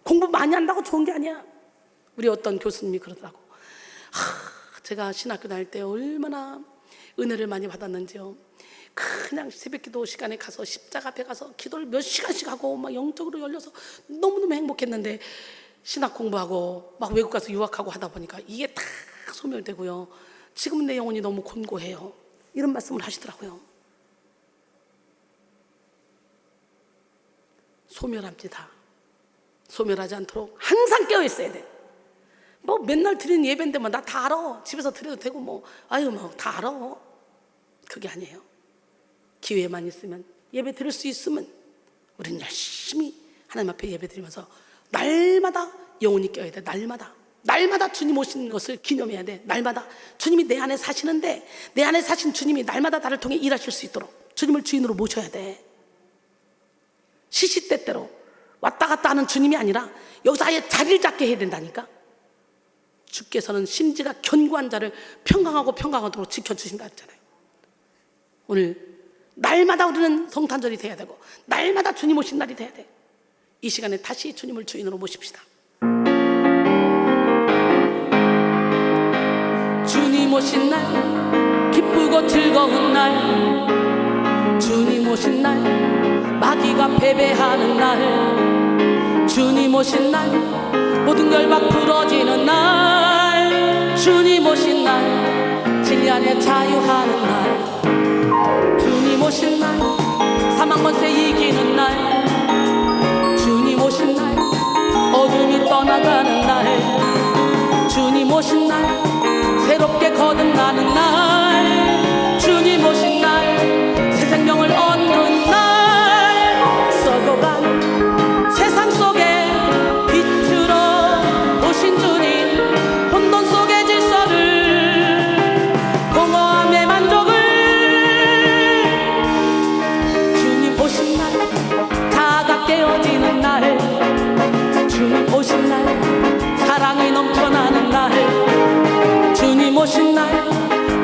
공부 많이 한다고 좋은 게 아니야. 우리 어떤 교수님이 그러더라고. 제가 신학교 다닐 때 얼마나 은혜를 많이 받았는지요. 그냥 새벽기도 시간에 가서 십자가 앞에 가서 기도를 몇 시간씩 하고 막 영적으로 열려서 너무너무 행복했는데 신학 공부하고 막 외국 가서 유학하고 하다 보니까 이게 다 소멸되고요. 지금은 내 영혼이 너무 곤고해요. 이런 말씀을 하시더라고요. 소멸합니다. 소멸하지 않도록 항상 깨어 있어야 돼. 뭐 맨날 드리는 예배인데 뭐 나 다 알아. 집에서 드려도 되고 뭐 아유 뭐 다 알아. 그게 아니에요. 기회만 있으면 예배 드릴 수 있으면 우리는 열심히 하나님 앞에 예배 드리면서 날마다 영혼이 깨어야 돼. 날마다 주님 오신 것을 기념해야 돼. 날마다 주님이 내 안에 사시는데 내 안에 사신 주님이 날마다 나를 통해 일하실 수 있도록 주님을 주인으로 모셔야 돼. 시시때때로 왔다 갔다 하는 주님이 아니라 여기서 아예 자리를 잡게 해야 된다니까. 주께서는 심지가 견고한 자를 평강하도록 지켜주신다 했잖아요. 오늘 날마다 우리는 성탄절이 돼야 되고 날마다 주님 오신 날이 돼야 돼. 이 시간에 다시 주님을 주인으로 모십시다. 주님 오신 날 기쁘고 즐거운 날, 주님 오신 날 마귀가 패배하는 날, 주님 오신 날 모든 결박 부러지는 날, 주님 오신 날 진리 안에 자유하는 날, 주님 오신 날 사망 권세 이기는 날, 주님 오신 날 어둠이 떠나가는 날, 주님 오신 날 새롭게 거듭나는 날, 주님 오신 날 새 생명을 얻는 날, 썩어간 세상 속에 빛으로 오신 주님, 혼돈 속의 질서를 공허함의 만족을, 주님 오신 날 자아가 깨어지는 날, 주님 오신 날 사랑이 넘쳐나는 날, 주님 오신 날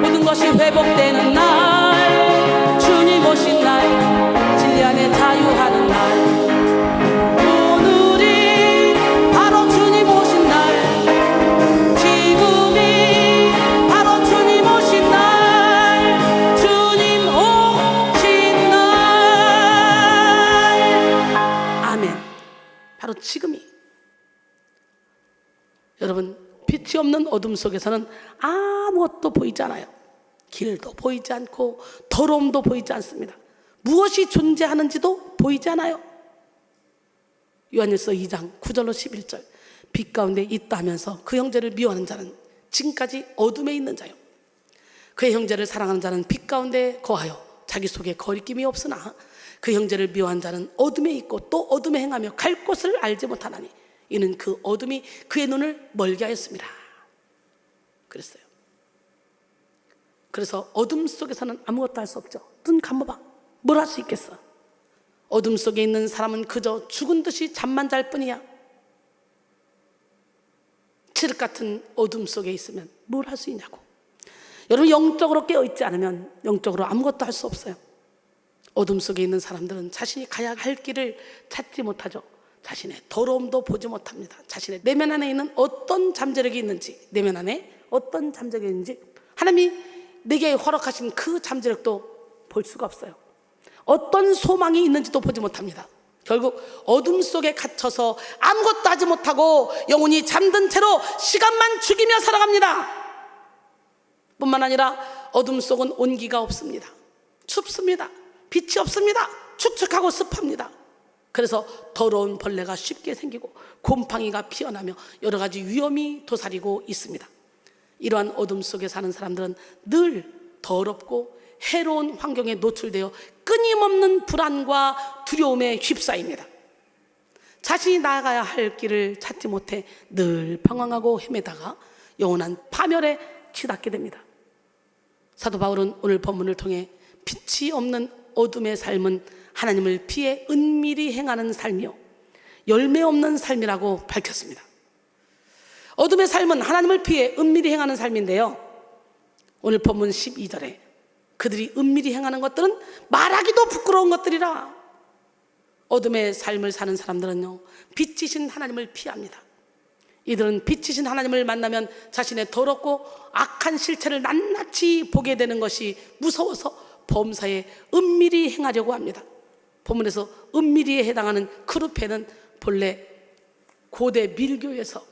모든 것이 회복되는 날, 주님 오신 날 진리 안에 자유하는 날, 오늘이 바로 주님 오신 날, 지금이 바로 주님 오신 날, 주님 오신 날. 아멘. 바로 지금이. 여러분, 빛이 없는 어둠 속에서는 아무것도 보이지 않아요. 길도 보이지 않고 더러움도 보이지 않습니다. 무엇이 존재하는지도 보이지 않아요. 요한일서 2장 9절로 11절, 빛 가운데 있다 하면서 그 형제를 미워하는 자는 지금까지 어둠에 있는 자요, 그의 형제를 사랑하는 자는 빛 가운데 거하여 자기 속에 거리낌이 없으나 그 형제를 미워하는 자는 어둠에 있고 또 어둠에 행하며 갈 곳을 알지 못하나니 이는 그 어둠이 그의 눈을 멀게 하였습니다. 그랬어요. 그래서 어둠 속에서는 아무것도 할 수 없죠. 눈 감아봐. 뭘 할 수 있겠어? 어둠 속에 있는 사람은 그저 죽은 듯이 잠만 잘 뿐이야. 칠흑 같은 어둠 속에 있으면 뭘 할 수 있냐고. 여러분, 영적으로 깨어있지 않으면 영적으로 아무것도 할 수 없어요. 어둠 속에 있는 사람들은 자신이 가야 할 길을 찾지 못하죠. 자신의 더러움도 보지 못합니다. 자신의 내면 안에 있는 어떤 잠재력이 있는지, 내면 안에 어떤 잠재력이 있는지 하나님이 내게 허락하신 그 잠재력도 볼 수가 없어요. 어떤 소망이 있는지도 보지 못합니다. 결국 어둠 속에 갇혀서 아무것도 하지 못하고 영혼이 잠든 채로 시간만 죽이며 살아갑니다. 뿐만 아니라 어둠 속은 온기가 없습니다. 춥습니다. 빛이 없습니다. 축축하고 습합니다. 그래서 더러운 벌레가 쉽게 생기고 곰팡이가 피어나며 여러 가지 위험이 도사리고 있습니다. 이러한 어둠 속에 사는 사람들은 늘 더럽고 해로운 환경에 노출되어 끊임없는 불안과 두려움에 휩싸입니다. 자신이 나아가야 할 길을 찾지 못해 늘 방황하고 헤매다가 영원한 파멸에 치닫게 됩니다. 사도 바울은 오늘 본문을 통해 빛이 없는 어둠의 삶은 하나님을 피해 은밀히 행하는 삶이요 열매 없는 삶이라고 밝혔습니다. 어둠의 삶은 하나님을 피해 은밀히 행하는 삶인데요, 오늘 본문 12절에 그들이 은밀히 행하는 것들은 말하기도 부끄러운 것들이라. 어둠의 삶을 사는 사람들은요, 빛이신 하나님을 피합니다. 이들은 빛이신 하나님을 만나면 자신의 더럽고 악한 실체를 낱낱이 보게 되는 것이 무서워서 범사에 은밀히 행하려고 합니다. 본문에서 은밀히에 해당하는 크루페는 본래 고대 밀교에서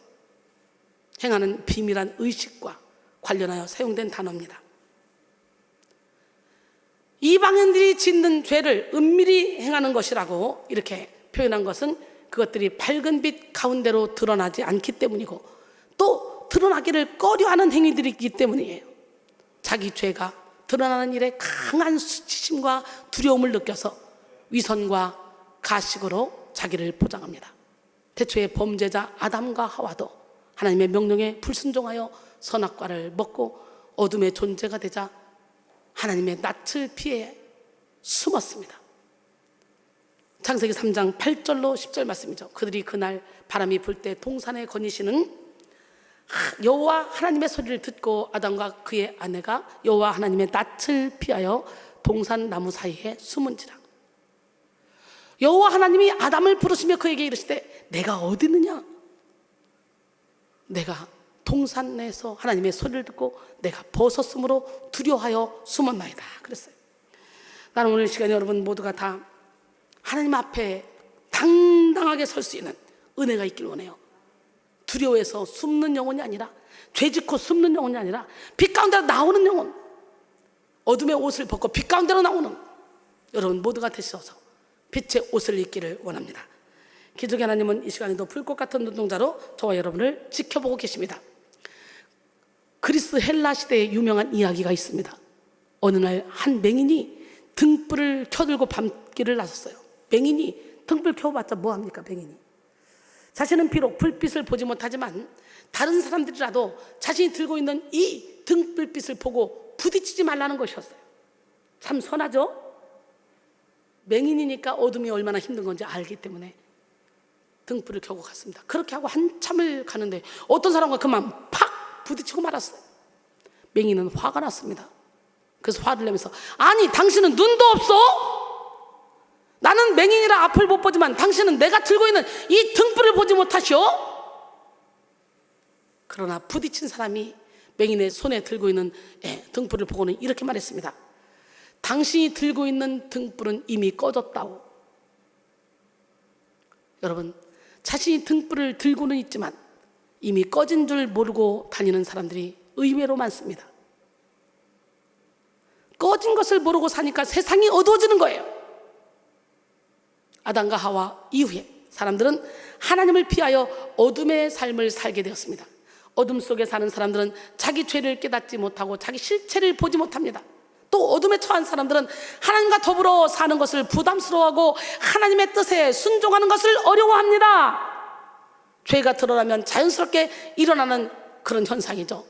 행하는 비밀한 의식과 관련하여 사용된 단어입니다. 이방인들이 짓는 죄를 은밀히 행하는 것이라고 이렇게 표현한 것은 그것들이 밝은 빛 가운데로 드러나지 않기 때문이고, 또 드러나기를 꺼려하는 행위들이기 때문이에요. 자기 죄가 드러나는 일에 강한 수치심과 두려움을 느껴서 위선과 가식으로 자기를 포장합니다. 태초의 범죄자 아담과 하와도 하나님의 명령에 불순종하여 선악과를 먹고 어둠의 존재가 되자 하나님의 낯을 피해 숨었습니다. 창세기 3장 8절로 10절 말씀이죠. 그들이 그날 바람이 불 때 동산에 거니시는 여호와 하나님의 소리를 듣고 아담과 그의 아내가 여호와 하나님의 낯을 피하여 동산 나무 사이에 숨은지라. 여호와 하나님이 아담을 부르시며 그에게 이르시되 내가 어디 있느냐? 내가 동산에서 하나님의 소리를 듣고 내가 벗었으므로 두려워하여 숨었나이다 그랬어요. 나는 오늘 시간에 여러분 모두가 다 하나님 앞에 당당하게 설 수 있는 은혜가 있길 원해요. 두려워해서 숨는 영혼이 아니라, 죄짓고 숨는 영혼이 아니라 빛 가운데로 나오는 영혼, 어둠의 옷을 벗고 빛 가운데로 나오는 여러분 모두가 되셔서 빛의 옷을 입기를 원합니다. 기적의 하나님은 이 시간에도 불꽃 같은 눈동자로 저와 여러분을 지켜보고 계십니다. 그리스 헬라 시대에 유명한 이야기가 있습니다. 어느 날 한 맹인이 등불을 켜들고 밤길을 나섰어요. 맹인이 등불 켜봤자 뭐합니까? 맹인이 자신은 비록 불빛을 보지 못하지만 다른 사람들이라도 자신이 들고 있는 이 등불빛을 보고 부딪히지 말라는 것이었어요. 참 선하죠? 맹인이니까 어둠이 얼마나 힘든 건지 알기 때문에 등불을 켜고 갔습니다. 그렇게 하고 한참을 가는데 어떤 사람과 그만 팍 부딪히고 말았어요. 맹인은 화가 났습니다. 그래서 화를 내면서, 아니 당신은 눈도 없어? 나는 맹인이라 앞을 못 보지만 당신은 내가 들고 있는 이 등불을 보지 못하시오? 그러나 부딪힌 사람이 맹인의 손에 들고 있는 등불을 보고는 이렇게 말했습니다. 당신이 들고 있는 등불은 이미 꺼졌다오. 여러분, 자신이 등불을 들고는 있지만 이미 꺼진 줄 모르고 다니는 사람들이 의외로 많습니다. 꺼진 것을 모르고 사니까 세상이 어두워지는 거예요. 아담과 하와 이후에 사람들은 하나님을 피하여 어둠의 삶을 살게 되었습니다. 어둠 속에 사는 사람들은 자기 죄를 깨닫지 못하고 자기 실체를 보지 못합니다. 또 어둠에 처한 사람들은 하나님과 더불어 사는 것을 부담스러워하고 하나님의 뜻에 순종하는 것을 어려워합니다. 죄가 드러나면 자연스럽게 일어나는 그런 현상이죠.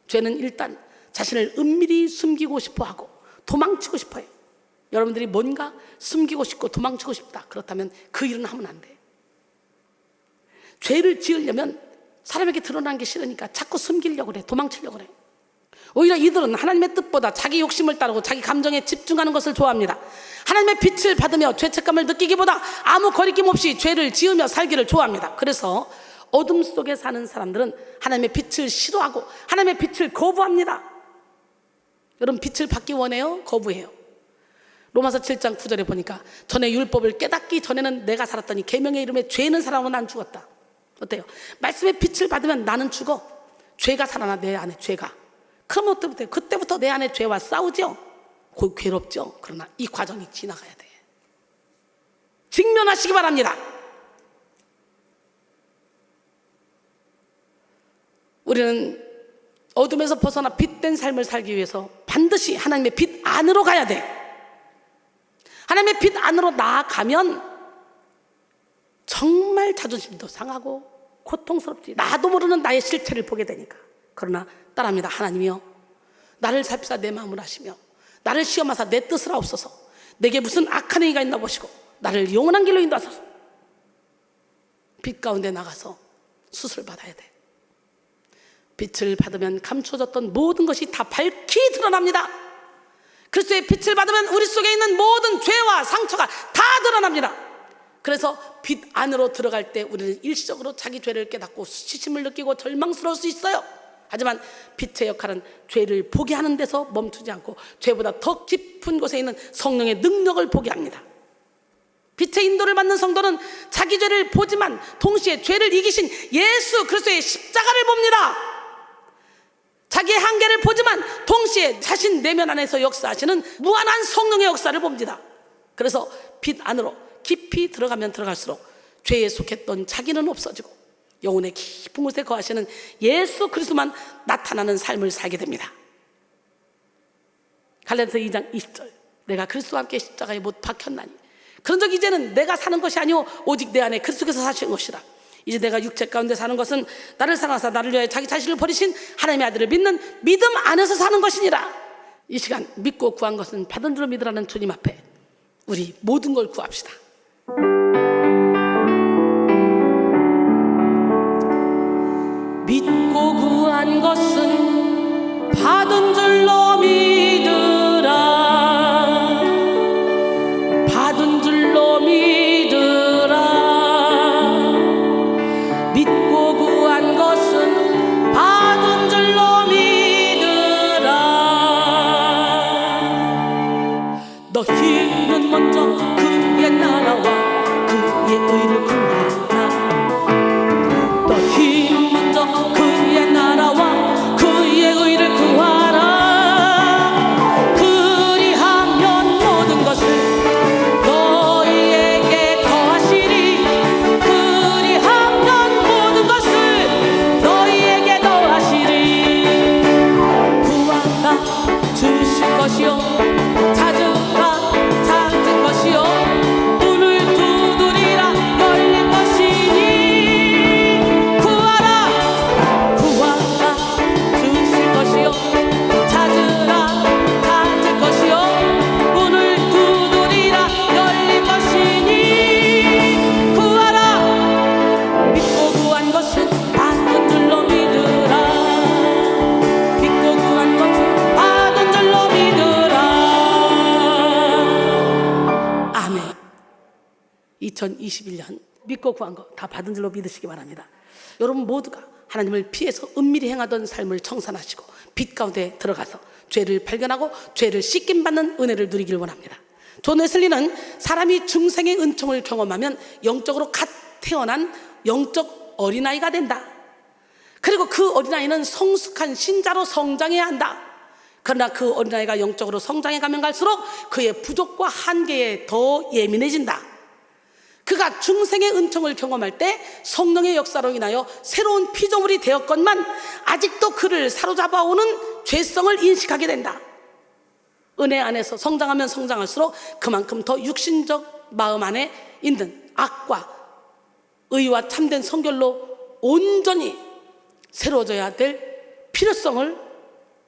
죄는 일단 자신을 은밀히 숨기고 싶어하고 도망치고 싶어요. 여러분들이 뭔가 숨기고 싶고 도망치고 싶다, 그렇다면 그 일은 하면 안 돼요. 죄를 지으려면 사람에게 드러나는 게 싫으니까 자꾸 숨기려고 그래, 도망치려고 그래. 오히려 이들은 하나님의 뜻보다 자기 욕심을 따르고 자기 감정에 집중하는 것을 좋아합니다. 하나님의 빛을 받으며 죄책감을 느끼기보다 아무 거리낌 없이 죄를 지으며 살기를 좋아합니다. 그래서 어둠 속에 사는 사람들은 하나님의 빛을 싫어하고 하나님의 빛을 거부합니다. 여러분, 빛을 받기 원해요? 거부해요? 로마서 7장 9절에 보니까 전에 율법을 깨닫기 전에는 내가 살았더니 계명의 이름에 죄는 살아오고 난 죽었다. 어때요? 말씀의 빛을 받으면 나는 죽어. 죄가 살아나, 내 안에 죄가. 그러면 어때요? 그때부터 내 안에 죄와 싸우죠. 괴롭죠. 그러나 이 과정이 지나가야 돼. 직면하시기 바랍니다. 우리는 어둠에서 벗어나 빛된 삶을 살기 위해서 반드시 하나님의 빛 안으로 가야 돼. 하나님의 빛 안으로 나아가면 정말 자존심도 상하고 고통스럽지. 나도 모르는 나의 실체를 보게 되니까. 그러나 따라합니다. 하나님이여, 나를 살피사 내 마음을 아시며 나를 시험하사 내 뜻을 하옵소서. 내게 무슨 악한 행위가 있나 보시고 나를 영원한 길로 인도하소서. 빛 가운데 나가서 수술 받아야 돼. 빛을 받으면 감춰졌던 모든 것이 다 밝히 드러납니다. 그리스도의 빛을 받으면 우리 속에 있는 모든 죄와 상처가 다 드러납니다. 그래서 빛 안으로 들어갈 때 우리는 일시적으로 자기 죄를 깨닫고 수치심을 느끼고 절망스러울 수 있어요. 하지만 빛의 역할은 죄를 보게 하는 데서 멈추지 않고 죄보다 더 깊은 곳에 있는 성령의 능력을 보게 합니다. 빛의 인도를 받는 성도는 자기 죄를 보지만 동시에 죄를 이기신 예수 그리스도의 십자가를 봅니다. 자기의 한계를 보지만 동시에 자신 내면 안에서 역사하시는 무한한 성령의 역사를 봅니다. 그래서 빛 안으로 깊이 들어가면 들어갈수록 죄에 속했던 자기는 없어지고 영혼의 깊은 곳에 거하시는 예수 그리스도만 나타나는 삶을 살게 됩니다. 갈라디아서 2장 20절, 내가 그리스도와 함께 십자가에 못 박혔나니 그런즉 이제는 내가 사는 것이 아니오 오직 내 안에 그리스도께서 사시는 것이라. 이제 내가 육체 가운데 사는 것은 나를 사랑하사 나를 위하여 자기 자신을 버리신 하나님의 아들을 믿는 믿음 안에서 사는 것이니라. 이 시간 믿고 구한 것은 받은 줄로 믿으라는 주님 앞에 우리 모든 걸 구합시다. 믿고 구한 것은 받은 줄로 믿으라. 받은 줄로 믿으라. 믿고 구한 것은 받은 줄로 믿으라. 너희는 먼저 그의 나라와 그의 의를 구하라. 너희는 먼저 그의 나라와 그의 의를 구하라. 그리하면 모든 것을 너희에게 더하시리. 그리하면 모든 것을 너희에게 더하시리. 구하라 주실 것이요 찾으라 찾을 것이요 문을 두드리라 열릴 것이니. 구하라 구하라 주실 것이요 찾으라 찾을 것이요 문을 두드리라 열릴 것이니. 구하라 믿고 구한 것은 받은 줄로 믿으라. 믿고 구한 것은 받은 줄로 믿으라. 아멘. 2021년 믿고 구한 거 다 받은 줄로 믿으시기 바랍니다. 여러분 모두가 하나님을 피해서 은밀히 행하던 삶을 청산하시고 빛 가운데 들어가서 죄를 발견하고 죄를 씻김받는 은혜를 누리길 원합니다. 존 웨슬리는 사람이 중생의 은총을 경험하면 영적으로 갓 태어난 영적 어린아이가 된다. 그리고 그 어린아이는 성숙한 신자로 성장해야 한다. 그러나 그 어린아이가 영적으로 성장해 가면 갈수록 그의 부족과 한계에 더 예민해진다. 그가 중생의 은총을 경험할 때 성령의 역사로 인하여 새로운 피조물이 되었건만 아직도 그를 사로잡아오는 죄성을 인식하게 된다. 은혜 안에서 성장하면 성장할수록 그만큼 더 육신적 마음 안에 있는 악과 의와 참된 성결로 온전히 새로워져야 될 필요성을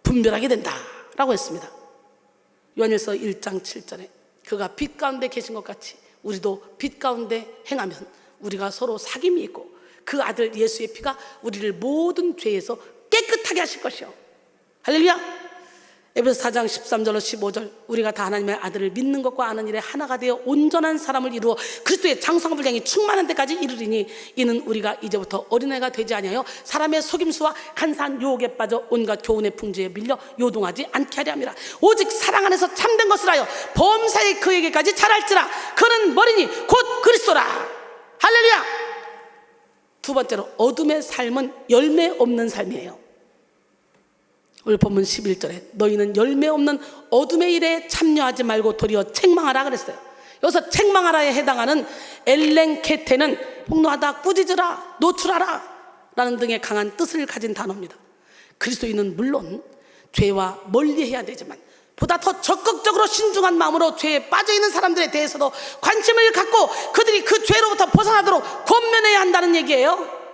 분별하게 된다라고 했습니다. 요한일서 1장 7절에 그가 빛 가운데 계신 것 같이 우리도 빛 가운데 행하면 우리가 서로 사귐이 있고 그 아들 예수의 피가 우리를 모든 죄에서 깨끗하게 하실 것이요. 할렐루야. 에베소 4장 13절로 15절, 우리가 다 하나님의 아들을 믿는 것과 아는 일에 하나가 되어 온전한 사람을 이루어 그리스도의 장성함을 향해 충만한 데까지 이르리니 이는 우리가 이제부터 어린애가 되지 아니하여 사람의 속임수와 간사한 유혹에 빠져 온갖 교훈의 풍조에 밀려 요동하지 않게 하려 함이라. 오직 사랑 안에서 참된 것을 하여 범사에 그에게까지 자랄지라. 그는 머리니 곧 그리스도라. 할렐루야. 두 번째로, 어둠의 삶은 열매 없는 삶이에요. 오늘 본문 11절에 너희는 열매 없는 어둠의 일에 참여하지 말고 도리어 책망하라 그랬어요. 여기서 책망하라에 해당하는 엘렌케테는 폭로하다, 꾸짖으라, 노출하라 라는 등의 강한 뜻을 가진 단어입니다. 그리스도인은 물론 죄와 멀리해야 되지만 보다 더 적극적으로 신중한 마음으로 죄에 빠져있는 사람들에 대해서도 관심을 갖고 그들이 그 죄로부터 벗어나도록 권면해야 한다는 얘기예요.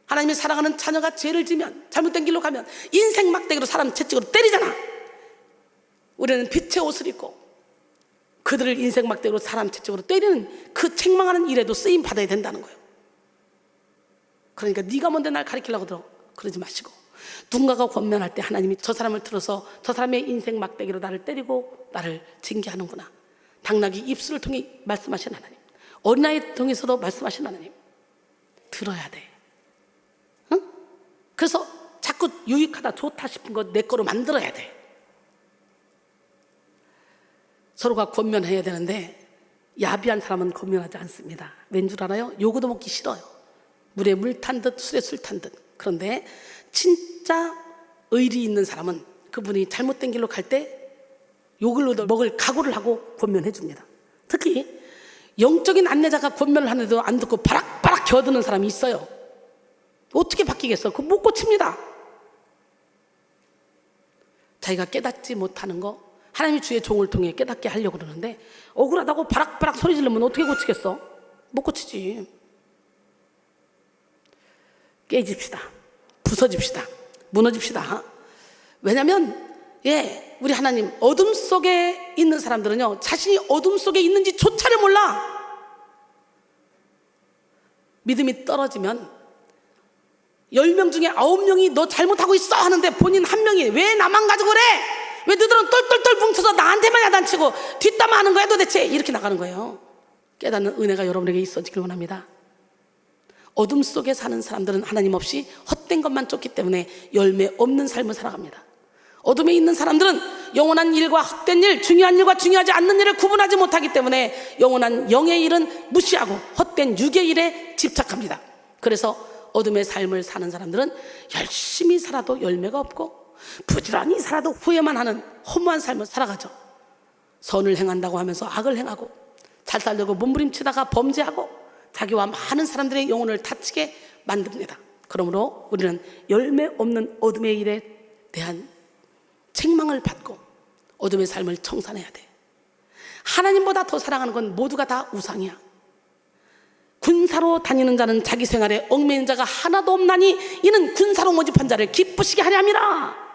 하나님이 사랑하는 자녀가 죄를 지면, 잘못된 길로 가면 인생 막대기로 사람 채찍으로 때리잖아. 우리는 빛의 옷을 입고 그들을 인생 막대기로 사람 채찍으로 때리는 그 책망하는 일에도 쓰임 받아야 된다는 거예요. 그러니까 네가 뭔데 날 가리키려고 들어 그러지 마시고, 누군가가 권면할 때 하나님이 저 사람을 들어서 저 사람의 인생 막대기로 나를 때리고 나를 징계하는구나. 당나귀 입술을 통해 말씀하신 하나님, 어린아이 통해서도 말씀하신 하나님 들어야 돼. 그래서 자꾸 유익하다, 좋다 싶은 거 내 거로 만들어야 돼. 서로가 권면해야 되는데 야비한 사람은 권면하지 않습니다. 왠 줄 알아요? 요거도 먹기 싫어요. 물에 물 탄 듯 술에 술 탄 듯. 그런데 진짜 의리 있는 사람은 그분이 잘못된 길로 갈 때 욕을 먹을 각오를 하고 권면해 줍니다. 특히 영적인 안내자가 권면을 하는데도 안 듣고 바락바락 겨드는 사람이 있어요. 어떻게 바뀌겠어? 그거 못 고칩니다. 자기가 깨닫지 못하는 거 하나님이 주의 종을 통해 깨닫게 하려고 그러는데 억울하다고 바락바락 소리 지르면 어떻게 고치겠어? 못 고치지. 깨집시다. 부서집시다. 무너집시다. 왜냐하면 우리 하나님, 어둠 속에 있는 사람들은요, 자신이 어둠 속에 있는지 조차를 몰라. 믿음이 떨어지면 10명 중에 9명이 너 잘못하고 있어 하는데 본인 한 명이 왜 나만 가지고 그래? 왜 너희들은 똘똘똘 뭉쳐서 나한테만 야단치고 뒷담화하는 거야 도대체? 이렇게 나가는 거예요. 깨닫는 은혜가 여러분에게 있어지길 원합니다. 어둠 속에 사는 사람들은 하나님 없이 헛된 것만 쫓기 때문에 열매 없는 삶을 살아갑니다. 어둠에 있는 사람들은 영원한 일과 헛된 일, 중요한 일과 중요하지 않는 일을 구분하지 못하기 때문에 영원한 영의 일은 무시하고 헛된 육의 일에 집착합니다. 그래서 어둠의 삶을 사는 사람들은 열심히 살아도 열매가 없고 부지런히 살아도 후회만 하는 허무한 삶을 살아가죠. 선을 행한다고 하면서 악을 행하고 잘 살려고 몸부림치다가 범죄하고 자기와 많은 사람들의 영혼을 다치게 만듭니다. 그러므로 우리는 열매 없는 어둠의 일에 대한 책망을 받고 어둠의 삶을 청산해야 돼. 하나님보다 더 사랑하는 건 모두가 다 우상이야. 군사로 다니는 자는 자기 생활에 얽매이는 자가 하나도 없나니 이는 군사로 모집한 자를 기쁘시게 하려 함이라.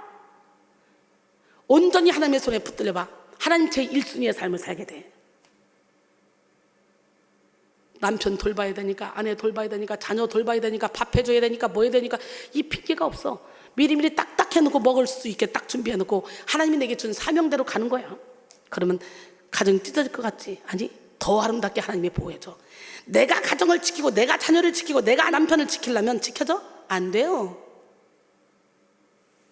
온전히 하나님의 손에 붙들려봐. 하나님 제1순위의 삶을 살게 돼. 남편 돌봐야 되니까, 아내 돌봐야 되니까, 자녀 돌봐야 되니까, 밥 해줘야 되니까, 뭐 해야 되니까, 이 핑계가 없어. 미리미리 딱딱 해놓고 먹을 수 있게 딱 준비해놓고 하나님이 내게 준 사명대로 가는 거야. 그러면 가정이 찢어질 것 같지? 아니, 더 아름답게 하나님이 보호해줘. 내가 가정을 지키고 내가 자녀를 지키고 내가 남편을 지키려면 지켜져? 안 돼요.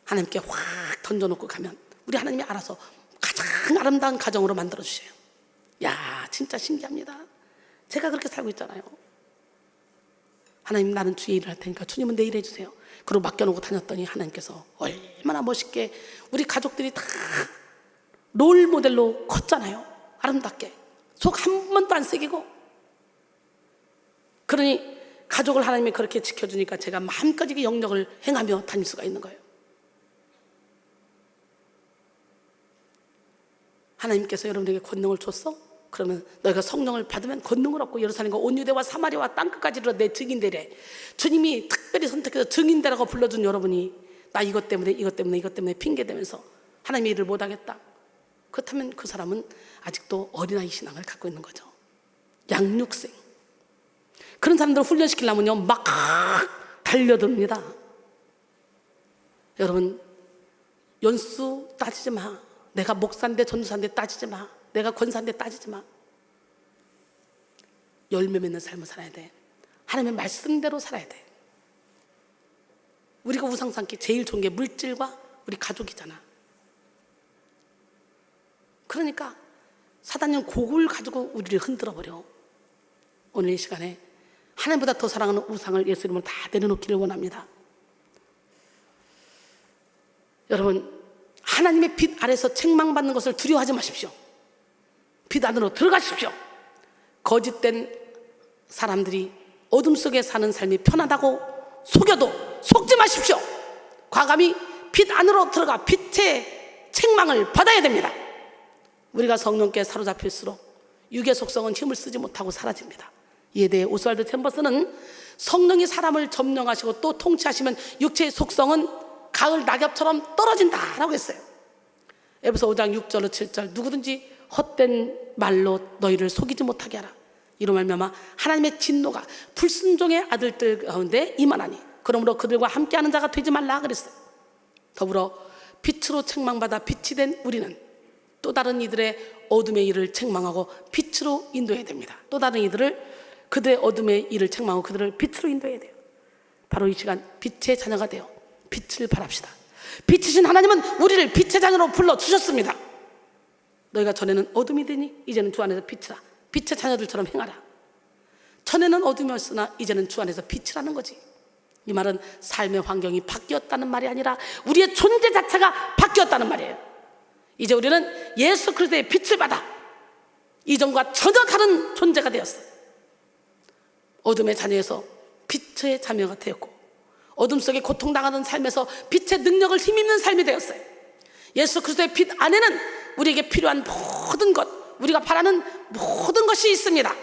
하나님께 확 던져놓고 가면 우리 하나님이 알아서 가장 아름다운 가정으로 만들어주세요. 야, 진짜 신기합니다. 제가 그렇게 살고 있잖아요. 하나님, 나는 주의 일을 할 테니까 주님은 내 일 해주세요. 그리고 맡겨놓고 다녔더니 하나님께서 얼마나 멋있게 우리 가족들이 다 롤 모델로 컸잖아요. 아름답게 속 한 번도 안 새기고. 그러니 가족을 하나님이 그렇게 지켜주니까 제가 마음껏 영역을 행하며 다닐 수가 있는 거예요. 하나님께서 여러분에게 권능을 줬어? 그러면 너희가 성령을 받으면 권능을 얻고 예루살렘과 온 유대와 사마리아와 땅끝까지 이르러 내 증인되래. 주님이 특별히 선택해서 증인되라고 불러준 여러분이 나 이것 때문에 핑계대면서 하나님의 일을 못하겠다. 그렇다면 그 사람은 아직도 어린아이 신앙을 갖고 있는 거죠. 양육생. 그런 사람들을 훈련시키려면요 막 달려듭니다. 여러분, 연수 따지지 마. 내가 목사인데 전도사인데 따지지 마. 내가 권사인데 따지지 마. 열매 맺는 삶을 살아야 돼. 하나님의 말씀대로 살아야 돼. 우리가 우상 삼기 제일 좋은 게 물질과 우리 가족이잖아. 그러니까 사단은 그걸 가지고 우리를 흔들어 버려. 오늘 이 시간에 하나님보다 더 사랑하는 우상을 예수 이름으로 다 내려놓기를 원합니다. 여러분, 하나님의 빛 아래서 책망받는 것을 두려워하지 마십시오. 빛 안으로 들어가십시오. 거짓된 사람들이 어둠 속에 사는 삶이 편하다고 속여도 속지 마십시오. 과감히 빛 안으로 들어가 빛의 책망을 받아야 됩니다. 우리가 성령께 사로잡힐수록 육의 속성은 힘을 쓰지 못하고 사라집니다. 이에 대해 오스왈드 챔버스는 성령이 사람을 점령하시고 또 통치하시면 육체의 속성은 가을 낙엽처럼 떨어진다라고 했어요. 에베소 5장 6절로 7절, 누구든지 헛된 말로 너희를 속이지 못하게 하라. 이로 말미암아 하나님의 진노가 불순종의 아들들 가운데 임하나니 그러므로 그들과 함께하는 자가 되지 말라 그랬어요. 더불어 빛으로 책망받아 빛이 된 우리는 또 다른 이들의 어둠의 일을 책망하고 빛으로 인도해야 됩니다. 또 다른 이들을 그들의 어둠의 일을 책망하고 그들을 빛으로 인도해야 돼요. 바로 이 시간 빛의 자녀가 되어 빛을 발합시다. 빛이신 하나님은 우리를 빛의 자녀로 불러주셨습니다. 너희가 전에는 어둠이 되니 이제는 주 안에서 빛이라. 빛의 자녀들처럼 행하라. 전에는 어둠이었으나 이제는 주 안에서 빛이라는 거지. 이 말은 삶의 환경이 바뀌었다는 말이 아니라 우리의 존재 자체가 바뀌었다는 말이에요. 이제 우리는 예수 그리스도의 빛을 받아 이전과 전혀 다른 존재가 되었어요. 어둠의 자녀에서 빛의 자녀가 되었고 어둠 속에 고통당하는 삶에서 빛의 능력을 힘입는 삶이 되었어요. 예수 그리스도의 빛 안에는 우리에게 필요한 모든 것, 우리가 바라는 모든 것이 있습니다.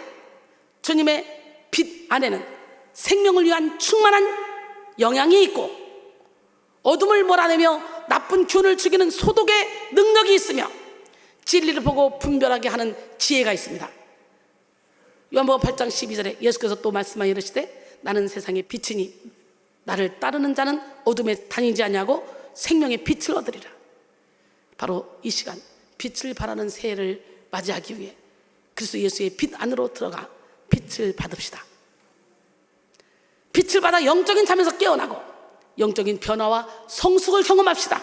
주님의 빛 안에는 생명을 위한 충만한 영향이 있고 어둠을 몰아내며 나쁜 균을 죽이는 소독의 능력이 있으며 진리를 보고 분별하게 하는 지혜가 있습니다. 요한복음 8장 12절에 예수께서 또 말씀하여 이르시되 나는 세상의 빛이니 나를 따르는 자는 어둠에 다니지 아니하고 생명의 빛을 얻으리라. 바로 이 시간 빛을 발하는 새해를 맞이하기 위해 그리스도 예수의 빛 안으로 들어가 빛을 받읍시다. 빛을 받아 영적인 잠에서 깨어나고 영적인 변화와 성숙을 경험합시다.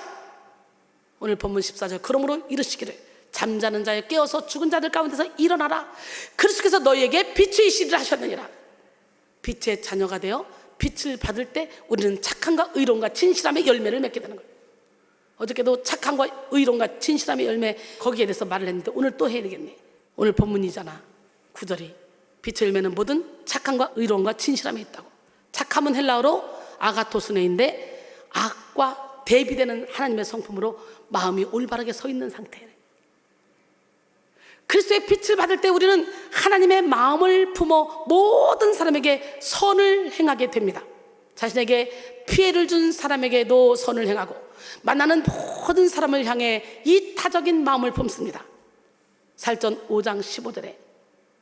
오늘 본문 14절 그러므로 이르시기를 잠자는 자에 깨어서 죽은 자들 가운데서 일어나라. 그리스도께서 너희에게 빛이시리라 하셨느니라. 빛의 자녀가 되어 빛을 받을 때 우리는 착함과 의로움과 진실함의 열매를 맺게 되는 거예요. 어저께도 착함과 의로움과 진실함의 열매 거기에 대해서 말을 했는데 오늘 또 해야 되겠네. 오늘 본문이잖아. 9절이 빛의 열매는 모든 착함과 의로움과 진실함에 있다고. 착함은 헬라어로 아가토스네인데 악과 대비되는 하나님의 성품으로 마음이 올바르게 서 있는 상태예요. 그리스도의 빛을 받을 때 우리는 하나님의 마음을 품어 모든 사람에게 선을 행하게 됩니다. 자신에게 피해를 준 사람에게도 선을 행하고 만나는 모든 사람을 향해 이타적인 마음을 품습니다. 살전 5장 15절에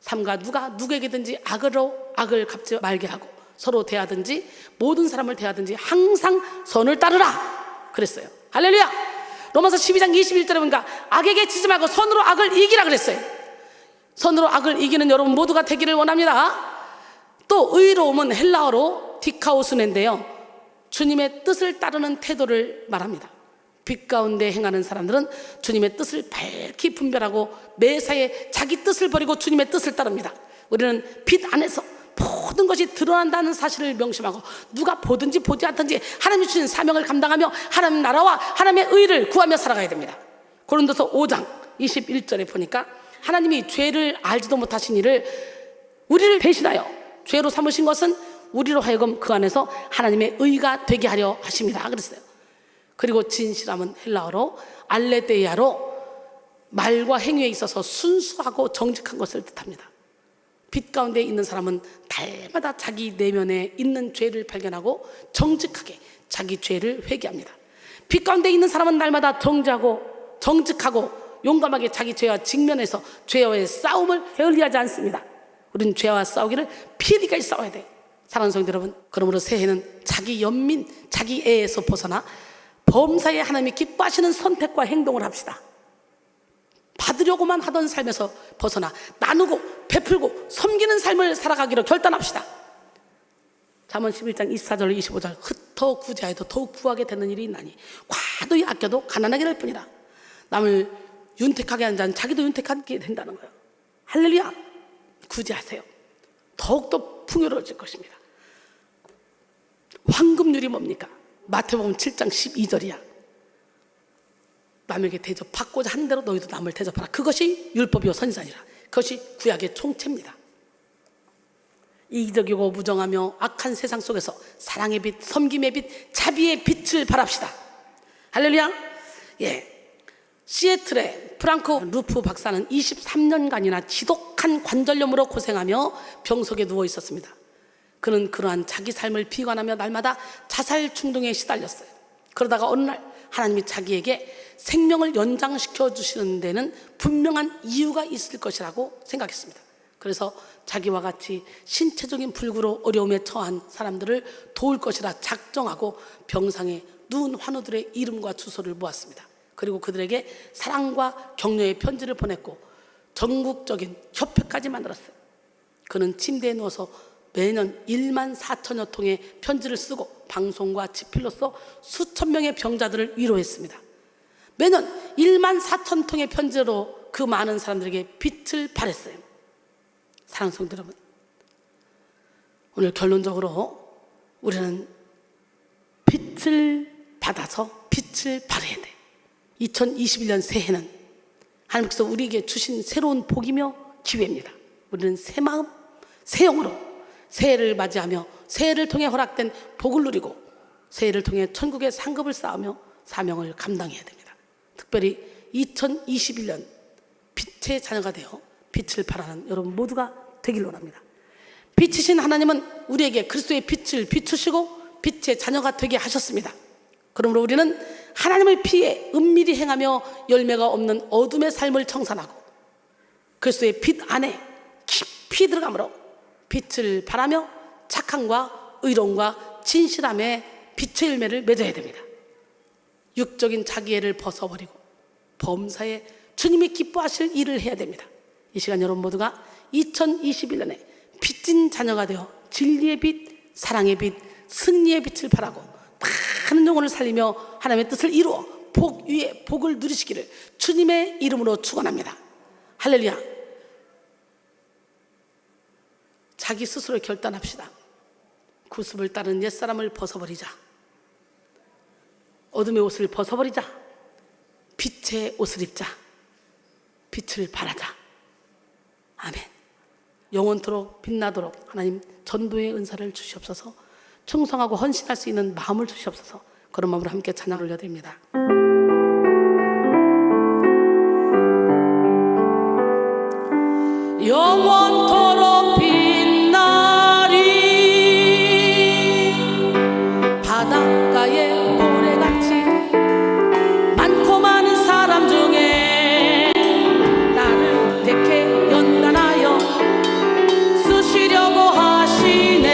삼가 누가 누구에게든지 악으로 악을 갚지 말게 하고 서로 대하든지 모든 사람을 대하든지 항상 선을 따르라 그랬어요. 할렐루야. 로마서 12장 21절에 보니까 악에게 지지 말고 선으로 악을 이기라 그랬어요. 선으로 악을 이기는 여러분 모두가 되기를 원합니다. 또 의로움은 헬라어로 디카오스네인데요, 주님의 뜻을 따르는 태도를 말합니다. 빛 가운데 행하는 사람들은 주님의 뜻을 밝히 분별하고 매사에 자기 뜻을 버리고 주님의 뜻을 따릅니다. 우리는 빛 안에서 모든 것이 드러난다는 사실을 명심하고 누가 보든지 보지 않든지 하나님이 주신 사명을 감당하며 하나님 나라와 하나님의 의를 구하며 살아가야 됩니다. 고린도서 5장 21절에 보니까 하나님이 죄를 알지도 못하신 이를 우리를 대신하여 죄로 삼으신 것은 우리로 하여금 그 안에서 하나님의 의가 되게 하려 하십니다 그랬어요. 그리고 진실함은 헬라어로 알레데이아로 말과 행위에 있어서 순수하고 정직한 것을 뜻합니다. 빛 가운데 있는 사람은 달마다 자기 내면에 있는 죄를 발견하고 정직하게 자기 죄를 회개합니다. 빛 가운데 있는 사람은 날마다 정죄하고 정직하고 용감하게 자기 죄와 직면해서 죄와의 싸움을 게을리하지 않습니다. 우리는 죄와 싸우기를 피리까지 싸워야 돼요. 사랑하는 성도 여러분, 그러므로 새해는 자기 연민, 자기 애에서 벗어나 범사에 하나님이 기뻐하시는 선택과 행동을 합시다. 받으려고만 하던 삶에서 벗어나 나누고 베풀고 섬기는 삶을 살아가기로 결단합시다. 잠언 11장 24절 25절 흩어 구제하여도 더욱 구하게 되는 일이 있나니 과도히 아껴도 가난하게 될 뿐이라. 남을 윤택하게 하는 자는 자기도 윤택하게 된다는 거예요. 할렐루야. 구제하세요. 더욱더 풍요로워질 것입니다. 황금률이 뭡니까? 마태복음 7장 12절이야. 남에게 대접받고자 하는 대로 너희도 남을 대접하라. 그것이 율법이요 선지자니라. 그것이 구약의 총체입니다. 이기적이고 무정하며 악한 세상 속에서 사랑의 빛, 섬김의 빛, 자비의 빛을 발합시다. 할렐루야. 시애틀의 프랑크 루프 박사는 23년간이나 지독한 관절염으로 고생하며 병석에 누워 있었습니다. 그는 그러한 자기 삶을 비관하며 날마다 자살 충동에 시달렸어요. 그러다가 어느 날 하나님이 자기에게 생명을 연장시켜 주시는 데는 분명한 이유가 있을 것이라고 생각했습니다. 그래서 자기와 같이 신체적인 불구로 어려움에 처한 사람들을 도울 것이라 작정하고 병상에 누운 환우들의 이름과 주소를 모았습니다. 그리고 그들에게 사랑과 격려의 편지를 보냈고 전국적인 협회까지 만들었어요. 그는 침대에 누워서 매년 1만 4천여 통의 편지를 쓰고 방송과 지필로써 수천 명의 병자들을 위로했습니다. 매년 1만 4천 통의 편지로 그 많은 사람들에게 빛을 발했어요. 사랑하는 성도 여러분, 오늘 결론적으로 우리는 빛을 받아서 빛을 발해야 돼. 2021년 새해는 하나님께서 우리에게 주신 새로운 복이며 기회입니다. 우리는 새 마음, 새 영으로 새해를 맞이하며 새해를 통해 허락된 복을 누리고 새해를 통해 천국의 상급을 쌓으며 사명을 감당해야 됩니다. 특별히 2021년 빛의 자녀가 되어 빛을 발하는 여러분 모두가 되길 원합니다. 빛이신 하나님은 우리에게 그리스도의 빛을 비추시고 빛의 자녀가 되게 하셨습니다. 그러므로 우리는 하나님을 피해 은밀히 행하며 열매가 없는 어둠의 삶을 청산하고 그리스도의 빛 안에 깊이 들어가므로 빛을 발하며 착함과 의로움과 진실함의 빛의 열매를 맺어야 됩니다. 육적인 자기애를 벗어버리고 범사에 주님이 기뻐하실 일을 해야 됩니다. 이 시간 여러분 모두가 2021년에 빛진 자녀가 되어 진리의 빛, 사랑의 빛, 승리의 빛을 발하고 많은 영혼을 살리며 하나님의 뜻을 이루어 복 위에 복을 누리시기를 주님의 이름으로 축원합니다. 할렐루야. 자기 스스로 결단합시다. 구습을 따른 옛사람을 벗어버리자. 어둠의 옷을 벗어버리자. 빛의 옷을 입자. 빛을 발하자. 아멘. 영원토록 빛나도록 하나님 전도의 은사를 주시옵소서. 충성하고 헌신할 수 있는 마음을 주시옵소서. 그런 마음으로 함께 찬양 올려드립니다. 영원토록 빛나리 바닷가의 모래같이 많고 많은 사람 중에 나를 택해 연단하여 쓰시려고 하시네.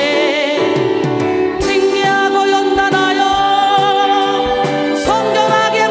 징계하고 연단하여 성결하게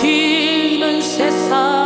보이는 세상